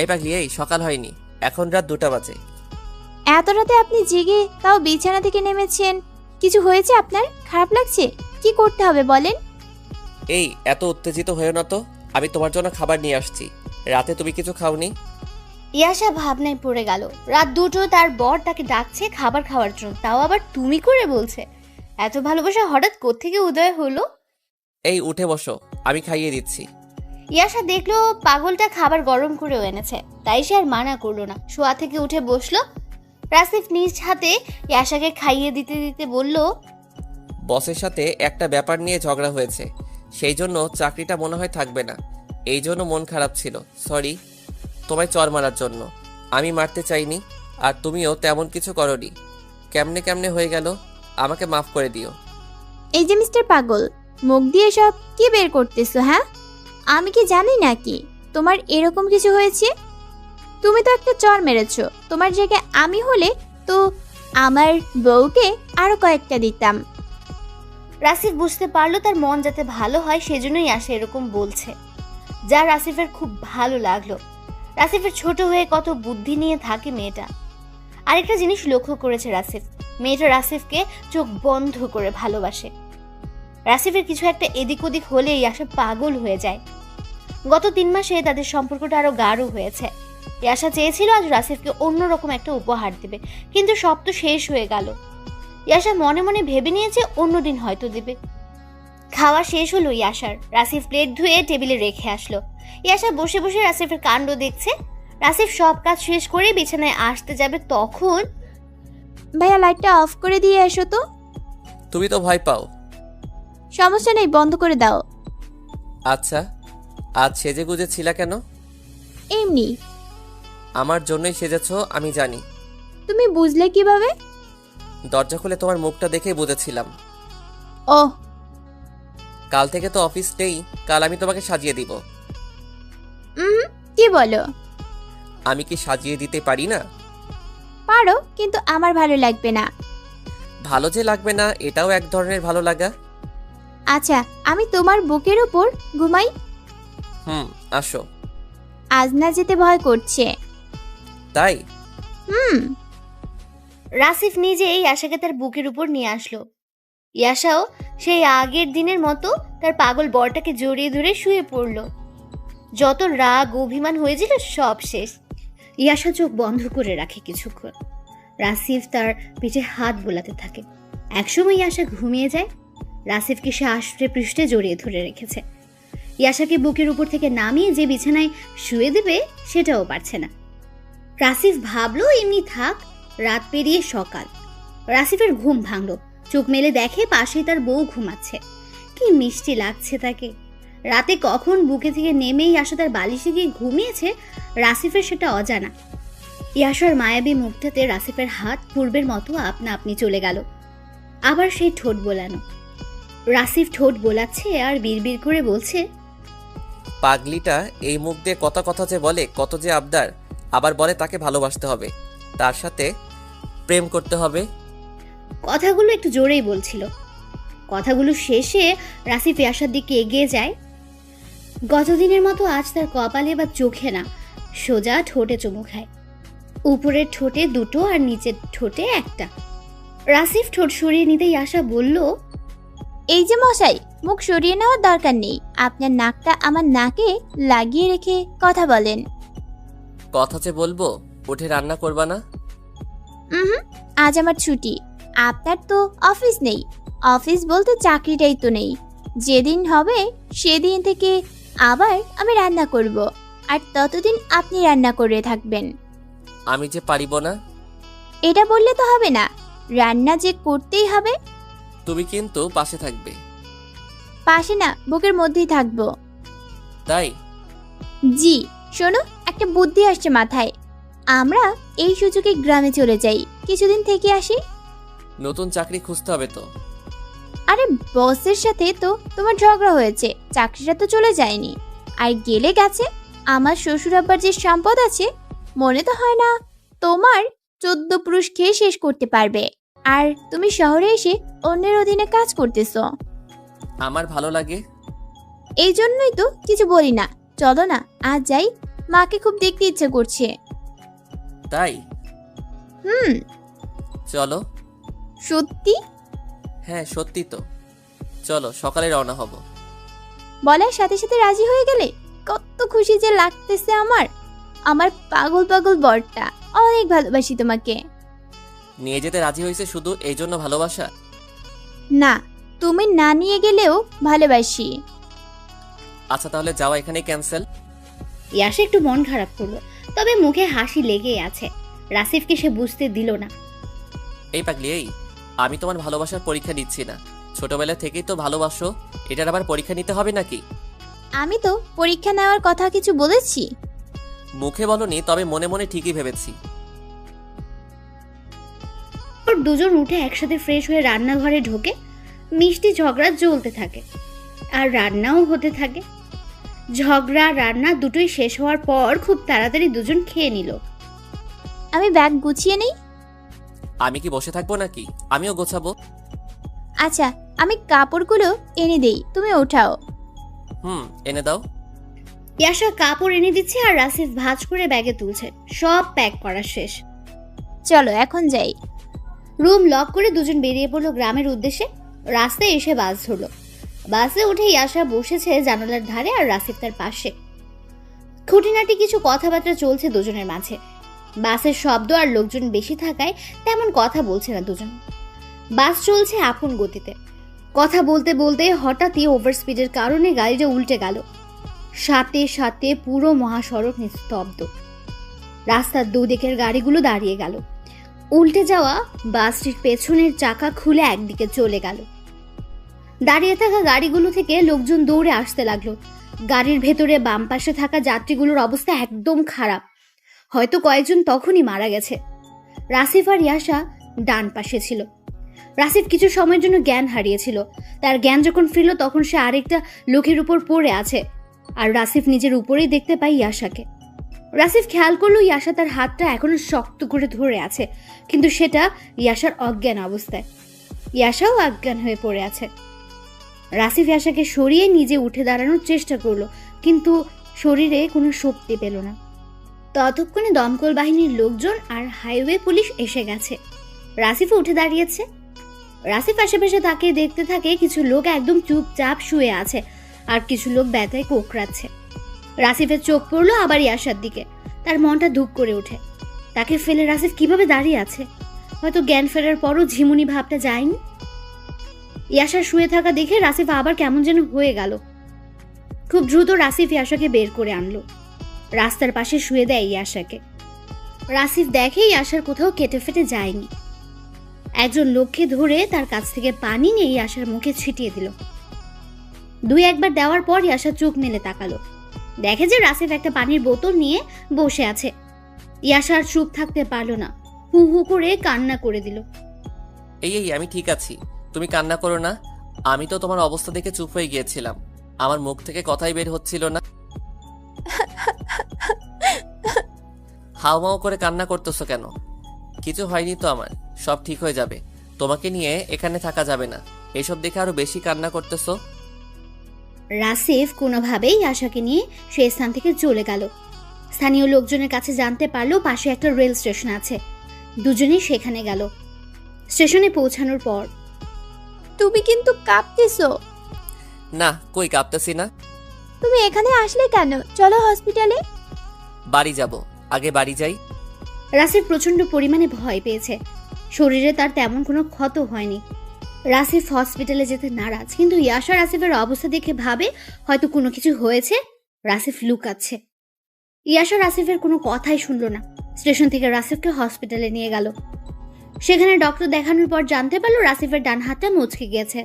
এই পাগলি, এই সকাল হয়নি, এখন রাত 2টা বাজে। এত রাতে আপনি জেগে তাও বিছানা থেকে নেমেছেন, কিছু হয়েছে আপনার? খারাপ লাগছে? কি করতে হবে বলেন? এই এত উত্তেজিত হয়েও না তো, আমি তোমার জন্য খাবার নিয়ে আসছি। রাতে তুমি কিছু খাওনি? ইয়াসা ভাবনায় পড়ে গেল। রাত 2টো, তার বর তাকে ডাকছে খাবার খাওয়ার জন্য, তাও আবার তুমি করে বলছে। এত ভালোবাসা হঠাৎ কোত্থেকে উদয় হলো? এই উঠে বসো, আমি খাইয়ে দিচ্ছি। ইয়াসা দেখলো পাগলটা খাবার গরম করেও এনেছে, তাই সে আর মানা করলো না। শোয়া থেকে উঠে বসলো। রাসিফ নিজ হাতে ইয়াসাকে খাইয়ে দিতে দিতে বলল, বসের সাথে একটা ব্যাপার নিয়ে ঝগড়া হয়েছে, সেই জন্য চাকরিটা মনে হয় থাকবে না। এই জন্য মন খারাপ ছিল। সরি তোমায় চর মারার জন্য। আমি মারতে চাইনি, আর তুমিও তেমন কিছু করনি। কেমনে কেমনে হয়ে গেল, আমাকে মাফ করে দিও। এই যে মিস্টার পাগল, মুখ দিয়ে সব কি বের করতেছো? হ্যাঁ, আমি কি জানি নাকি তোমার এরকম কিছু হয়েছে? তুমি তো একটা চর মেরেছো। তোমার জায়গায় আমি হলে তো আমার বউকে আরো কয়েকটা দিতাম। রাসিফ বুঝতে পারলো তার মন যাতে ভালো হয় সেজন্যই আসে এরকম বলছে, যা রাসিফের খুব ভালো লাগলো। রাসিফের ছোট হয়ে কত বুদ্ধি নিয়ে থাকে মেয়েটা। আরেকটা জিনিস লক্ষ্য করেছে রাসিফ, মেয়েটা রাসিফকে চোখ বন্ধ করে ভালোবাসে। রাসিফের কিছু একটা এদিক ওদিক হলে ইয়াসা পাগল হয়ে যায়। গত 3 মাসে তাদের সম্পর্কটা আরো গাঢ় হয়েছে। ইয়াসা চেয়েছিল আজ রাসিফকে অন্যরকম একটা উপহার দেবে, কিন্তু সব তো শেষ হয়ে গেল। ইয়াসা মনে মনে ভেবে নিয়েছে অন্যদিন হয়তো দেবে। খাওয়া শেষ হলো ইয়াসার। রাসিফ প্লেট ধুয়ে টেবিলে রেখে আসলো। ইয়াসা বসে বসে রাসিফের কাণ্ড দেখছে। রাসিফ সব কাজ শেষ করে বিছানায় আসতে যাবে, তখন ভাইয়া লাইটটা অফ করে দিয়ে এসো তো। তুমি তো ভয় পাও। সমস্যা নেই, বন্ধ করে দাও। আচ্ছা, আজ সেজে গুজে ছিলা কেন? এমনি। আমার জন্যই সেজেছো আমি জানি। তুমি বুঝলে কিভাবে? দরজা খুলে তোমার মুখটা দেখেই বুঝেছিলাম। ওহ, কাল থেকে তো অফিস নেই, কাল আমি তোমাকে সাজিয়ে দিব। কি বলো? আমি কি সাজিয়ে দিতে পারি না? পারো, কিন্তু আমার ভালো লাগবে না। ভালো যে লাগবে না এটাও এক ধরনের ভালো লাগা। আচ্ছা, আমি তোমার বুকের উপর ঘুমাই। আসো। আজ না যেতে ভয় করছে। তাই? রাসিফ নিজেই ইয়াশাকে তার বুকের উপর নিয়ে আসলো। ইয়াশাও সেই আগের দিনের মতো তার পাগল বরটাকে জড়িয়ে ধরে শুয়ে পড়ল। যত রাগ অভিমান হয়েছিল সব শেষ। ইয়াশা চোখ বন্ধ করে রাখে কিছুক্ষণ। রাসিফ তার পিঠে হাত বোলাতে থাকে। একসময় ইয়াশা ঘুমিয়ে যায়। রাসিফকে সে আষ্টে পৃষ্ঠে জড়িয়ে ধরে রেখেছে। ইয়াশাকে বুকের উপর থেকে নামিয়ে যে বিছানায় শুয়ে দেবে সেটাও পারছে না। রাসিফ ভাবলো এমনি থাক, রাত পেরিয়ে সকাল। রাসিফের ঘুম ভাঙলো। চোখ মেলে দেখে পাশেই তার বউ ঘুমাচ্ছে। কি মিষ্টি লাগছে তাকে। রাতে কখন বুকে থেকে নেমেই ইয়াশা তার বালিশে গিয়ে ঘুমিয়েছে রাসিফের সেটা অজানা। ইয়াশার মায়াবী মুখটাতে রাসিফের হাত পূর্বের মতো আপনা আপনি চলে গেল। আবার সেই ঠোঁট বোলানো। রাসিফ ঠোঁট বোলাচ্ছে আর বিড়বিড় করে বলছে, পাগলিটা এই মুখ দিয়ে কত কথা যে বলে, কত যে আবদার। আবার বলে তাকে ভালোবাসতে হবে, তার সাথে প্রেম করতে হবে। কথাগুলো একটু জোরেই বলছিল। কথাগুলো শেষে রাসিফ ইয়াশার দিকে এগিয়ে যায়। গতদিনের মতো আজ তার কপালে বা চোখে না, সোজা ঠোঁটে চুমু খায়। উপরের ঠোঁটে দুটো আর নিচের ঠোঁটে একটা। রাসিফ ঠোঁট সরিয়ে নিতে ইয়াশা বলল, এই যে মশাই, মুখ সরিয়ে নেওয়ার দরকার নেই। আপনার নাকটা আমার নাকে লাগিয়ে রেখে কথা বলেন। কথা যে বলবো, উঠে রান্না করবা না? আজ আমার ছুটি। আপনার তো অফিস নেই। অফিস বলতে চাকরিটাই তো নেই। যেদিন হবে সেদিন থেকে আবার আমি রান্না করব, আর ততদিন আপনি রান্না করে থাকবেন। আমি যে পারিব না। এটা বললে তো হবে না, রান্না যে করতেই হবে। তুমি কিন্তু পাশে থাকবে। পাশে না, বুকের মধ্যেই থাকবো। তাই? জি। শোনো, একটা বুদ্ধি আসছে মাথায়। আমরা এই সুযোগে গ্রামে চলে যাই, কিছুদিন থেকে আসি। নতুন চাকরি খুঁজতে হবে তো। আরে বসের সাথে তো তোমার ঝগড়া হয়েছে, চাকরিটা তো চলে যায়নি। আর গেলে গেছে, আমার শ্বশুর আব্বার যে সম্পদ আছে, মনে তো হয় না তোমার 14 পুরুষ খেয়ে শেষ করতে পারবে। আর তুমি শহরে এসে অন্যের অধীনে কাজ করতেছো। আমার ভালো লাগে। এই জন্যই তো কিছু বলি না। চলো না, আজ যাই, মাকে খুব দেখতে ইচ্ছে করছে। তাই? চলো। সত্যি? হ্যাঁ সত্যি তো। চলো, সকালে রওনা হব। বলার সাথে সাথে রাজি হয়ে গেলে কত খুশি যে লাগতেছে আমার। আমার পাগল পাগল বরটা, অনেক ভালোবাসি তোমাকে। নিয়ে যেতে রাজি হয়েছে শুধু এই জন্য ভালোবাসা? না, তুমি না নিয়ে গেলেও ভালোবাসি। আচ্ছা তাহলে যাওয়া এখানেই ক্যান্সেল। ইয়াশা একটু মন খারাপ করলো, তবে মুখে হাসি লেগেই আছে। রাসিফকে সে বুঝতে দিল না। এই পাগলি, এই আমি তোমার ভালোবাসার পরীক্ষা নিচ্ছি না। ছোটবেলা থেকেই তো ভালোবাসো, এটার আবার পরীক্ষা নিতে হবে নাকি? আমি তো পরীক্ষা নেওয়ার কথা কিছু বলেছি? মুখে বলনি, তবে মনে মনে ঠিকই ভেবেছি। ওর দুজন উঠে একসাথে ফ্রেশ হয়ে রান্নাঘরে ঢোকে। মিষ্টি ঝগড়া জ্বলতে থাকে আর রান্নাও হতে থাকে। ঝগড়া রান্না দুটোই শেষ হওয়ার পর খুব তাড়াতাড়ি দুজন খেয়ে নিল। আমি ব্যাগ গুছিয়ে নেই। আমি কি বসে থাকবো নাকি? আমিও গোছাবো। আচ্ছা, আমি কাপড়গুলো এনে দেই, তুমি ওঠাও। এনে দাও। ইয়াশা কাপড় এনে দিচ্ছে আর রাসিফ ভাঁজ করে ব্যাগে তুলছে। সব প্যাক করা শেষ। চলো এখন যাই। রুম লক করে দুজন বেরিয়ে পড়লো গ্রামের উদ্দেশ্যে। রাস্তায় এসে বাস ধরলো। বাসে উঠে ইয়াশা বসেছে জানালার ধারে আর রাসিফ তার পাশে। খুঁটিনাটি কিছু কথাবার্তা চলছে দুজনের মাঝে। বাসের শব্দ আর লোকজন বেশি থাকায় তেমন কথা বলছে না দুজন। বাস চলছে আপন গতিতে। কথা বলতে বলতে হঠাৎই ওভার স্পিডের কারণে গাড়িটা উল্টে গেল। সাথে সাথে পুরো মহাসড়ক নিস্তব্ধ। রাস্তার দুদিকের গাড়িগুলো দাঁড়িয়ে গেল। উল্টে যাওয়া বাসটির পেছনের চাকা খুলে একদিকে চলে গেল। দাঁড়িয়ে থাকা গাড়িগুলো থেকে লোকজন দৌড়ে আসতে লাগলো। গাড়ির ভেতরে বাম পাশে থাকা যাত্রীগুলোর অবস্থা একদম খারাপ, হয়তো কয়েকজন তখনই মারা গেছে। রাসিফ আর ইয়াশা ডান পাশে ছিল। রাসিফ কিছু সময়ের জন্য জ্ঞান হারিয়েছিল। তার জ্ঞান যখন ফিরল তখন সে আরেকটা লোকের উপর পড়ে আছে, আর রাসিফ নিজের উপরেই দেখতে পায় ইয়াশাকে। রাসিফ খেয়াল করলো ইয়াশা তার হাতটা এখনো শক্ত করে ধরে আছে, কিন্তু সেটা ইয়াশার অজ্ঞান অবস্থায়। ইয়াশাও অজ্ঞান হয়ে পড়ে আছে। রাসিফ ইয়াশাকে সরিয়ে নিজে উঠে দাঁড়ানোর চেষ্টা করলো, কিন্তু শরীরে কোনো শক্তি পেল না। ততক্ষণে দমকল বাহিনীর লোকজন আর হাইওয়ে পুলিশ এসে গেছে। রাসিফও উঠে দাঁড়িয়েছে। রাসিফ আশেপাশে তাকিয়ে দেখতে থাকে কিছু লোক একদম চুপচাপ শুয়ে আছে, আর কিছু লোক ব্যথায় কোকড়াচ্ছে। রাসিফের চোখ পড়লো আবার ইয়াশার দিকে। তার মনটা ধুক করে ওঠে। তাকে ফেলে রাসিফ কিভাবে দাঁড়িয়ে আছে? হয়তো জ্ঞান ফেরার পরও ঝিমুনি ভাবটা যায়নি। ইয়াশা শুয়ে থাকা দেখে রাসিফ আবার কেমন যেন হয়ে গেল। খুব দ্রুত রাসিফ ইয়াশাকে বের করে আনলো। রাস্তার পাশে শুয়ে দেয় ইয়াশাকে। রাসিফ দেখে ইয়াশার কোথাও কেটে ফেটে যায়নি। একজন লোককে ধরে তার কাছ থেকে পানি নিয়ে ইয়াশার মুখে ছিটিয়ে দিল। দুই একবার দেওয়ার পর ইয়াশা চোখ মেলে তাকালো। দেখে যে রাসিফ একটা পানির বোতল নিয়ে বসে আছে। ইয়াশা আর চুপ থাকতে পারলো না, হু হু করে কান্না করে দিল। এই আমি ঠিক আছি, তুমি কান্না করো না। আমি তো তোমার অবস্থা দেখে চুপ হয়ে গিয়েছিলাম, আমার মুখ থেকে কথাই বের হচ্ছিল না। হাওমাও করে কান্না করতেছো কেন? কিছু হয়নি তো আমার, সব ঠিক হয়ে যাবে। তোমাকে নিয়ে এখানে থাকা যাবে না, এসব দেখে আরো বেশি কান্না করতেছো। রাসিফ কোনোভাবেই আশাকে নিয়ে সেই স্থান থেকে চলে গেল। স্থানীয় লোকজনের কাছে জানতে পারলো পাশে একটা রেল স্টেশন আছে। দুজনেই সেখানে গেল। স্টেশনে পৌঁছানোর পর, তুমি কিন্তু কাঁপতেছো। না, কই কাঁপতেছি না। তুমি এখানে আসলে কেন? চলো হসপিটালে। বাড়ি যাব, আগে বাড়ি যাই। রাসিফ প্রচন্ড পরিমাণে ভয় পেয়েছে। শরীরে তার তেমন কোনো ক্ষত হয়নি। রাসিফ হসপিটালে যেতে নারাজ, কিন্তু ইয়াশা রাসিফের অবস্থা দেখে ভাবে হয়তো কোনো কিছু হয়েছে। রাসিফ লুকাচ্ছে। ইয়াশা রাসিফের কোনো কথাই শুনল না। স্টেশন থেকে রাসিফকে হসপিটালে নিয়ে গেল। সেখানে ডক্টর দেখানোর পর জানতে পারলো রাসিফের ডান হাতটা মচকে গিয়েছে।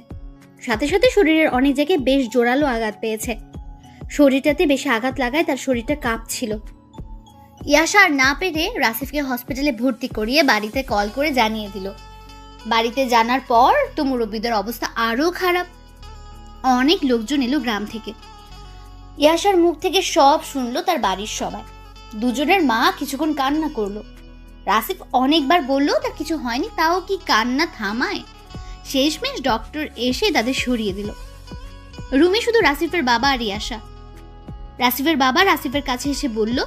সাথে সাথে শরীরের অনেক জায়গায় বেশ জোরালো আঘাত পেয়েছে। শরীরটাতে বেশি আঘাত লাগায় তার শরীরটা কাঁপছিল। ইয়াশা আর না পেরে রাসিফকে হসপিটালে ভর্তি করিয়ে বাড়িতে কল করে জানিয়ে দিল। বাড়িতে জানার পর তো মুরব্বীদের অবস্থা আরো খারাপ। অনেক লোকজন এলো গ্রাম থেকে। ইয়াশার মুখ থেকে সব শুনলো তার বাড়ির সবাই। দুজনের মা কিছুক্ষণ কান্না করলো। রাসিফ অনেকবার বললো তার কিছু হয়নি, তাও কি কান্না থামায়? শেষমেশ ডক্টর এসে তাদের সরিয়ে দিল। রুমে শুধু রাসিফের বাবা আর ইয়াশা। রাসিফের বাবা রাসিফের কাছে এসে বলল,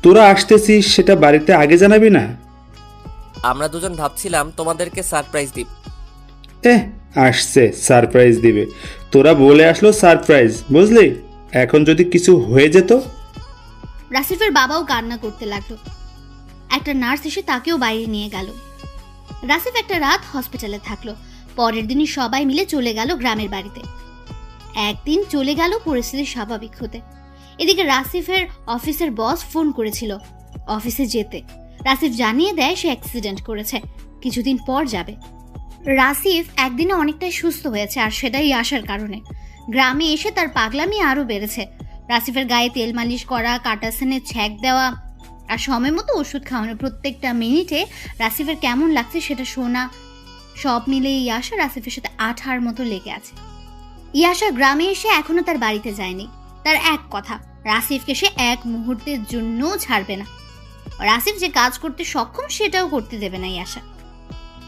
তোরা আসতেছিস সেটা বাড়িতে আগে জানাবি না? আমরা দুজন ভাবছিলাম তোমাদেরকে সারপ্রাইজ দিব। আসছে সারপ্রাইজ দিবে, তোরা বলে আসলো সারপ্রাইজ, বুঝলি? এখন যদি কিছু হয়ে যেত। রাসিফের বাবাও কান্না করতে লাগলো। একটা নার্স এসে তাকেও বাইরে নিয়ে গেল। রাসিফ একটা রাত হসপিটালে থাকলো। পরের দিনই সবাই মিলে চলে গেল গ্রামের বাড়িতে। একদিন চলে গেল পরিস্থিতি স্বাভাবিক হতে। এদিকে রাসিফের অফিসের বস ফোন করেছিল অফিসে যেতে। রাসিফ জানিয়ে দেয় সে অ্যাক্সিডেন্ট করেছে, কিছুদিন পর যাবে। রাসিফ একদিনে অনেকটাই সুস্থ হয়েছে, আর সেটাই আসার কারণে। গ্রামে এসে তার পাগলামি আরো বেড়েছে। রাসিফের গায়ে তেল মালিশ করা, কাটাসেনে ছ্যাক দেওয়া, আর সময় মতো ওষুধ খাওয়ানো। প্রত্যেকটা মিনিটে রাসিফের কেমন লাগছে সেটা শোনা, সব মিলে ইয়াশা রাসিফের সাথে আঠার মতো লেগে আছে। ইয়াশা গ্রামে এসে এখনো তার বাড়িতে যায়নি। তার এক কথা, রাসিফকে সে এক মুহূর্তের জন্য ছাড়বে না। রাসিফ যে কাজ করতে সক্ষম সেটাও করতে দেবে না ইয়াশা।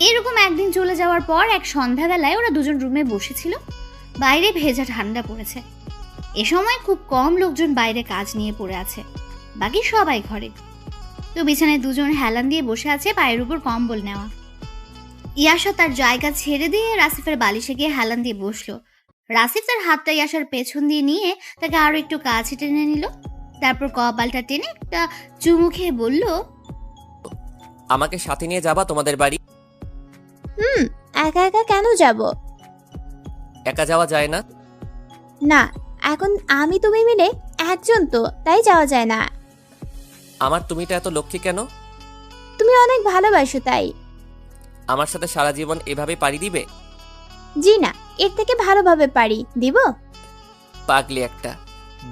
এরকম একদিন চলে যাওয়ার পর এক সন্ধ্যাবেলায় ওরা দুজন রুমে বসেছিল। বাইরে ভেজা ঠান্ডা পড়েছে। এ সময় খুব কম লোকজন বাইরে কাজ নিয়ে পড়ে আছে, বাকি সবাই ঘরে। তো বিছানায় দুজন হেলান দিয়ে বসে আছে, পায়ের উপর কম্বল নেওয়া। ইয়াশা তার জায়গা ছেড়ে দিয়ে রাসিফের বালিশে গিয়ে হেলান দিয়ে বসলো। রাসিফ তার হাতটা ইয়াশার পেছন দিয়ে নিয়ে তাকে আরো একটু কাছে টেনে নিল। তারপর কপালটা টেনে একটা চুমু খেয়ে বলল, আমাকে সাথে নিয়ে যাবা তোমাদের বাড়ি? একা একা কেন যাব? একা যাওয়া যায় না। না, এখন আমি তুমি মিলে একজন, তো তাই যাওয়া যায় না। আমার তুমিটা এত লক্ষ্মী কেন? তুমি অনেক ভালোবাসো তাই। আমার সাথে সারা জীবন এভাবে পাড়ি দিবে? জি না, এর থেকে ভালোভাবে পারি, দিব? পাগলি একটা,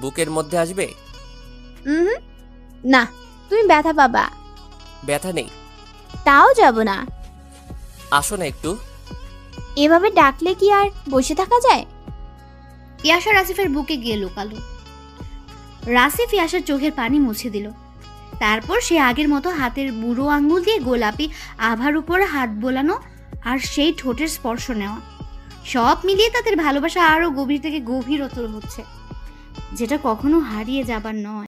বুকের মধ্যে আসবে? হুম, না, তুমি ব্যথা পাবা। ব্যথা নেই। তাও যাব না। আসো না একটু। এভাবে ডাকলে কি আর বসে থাকা যায়? ইয়াশা রাসিফের বুকে গিয়ে লুকালো। রাসিফ ইয়াশার চোখের পানি মুছে দিল। তারপর সে আগের মতো হাতের বুড়ো আঙ্গুল দিয়ে গোলাপি আভার উপর হাত বোলানো আর সেই ঠোঁটের স্পর্শ নেওয়া, সব মিলিয়ে তাদের ভালোবাসা আরো গভীর থেকে গভীরতর হচ্ছে, যেটা কখনো হারিয়ে যাবার নয়।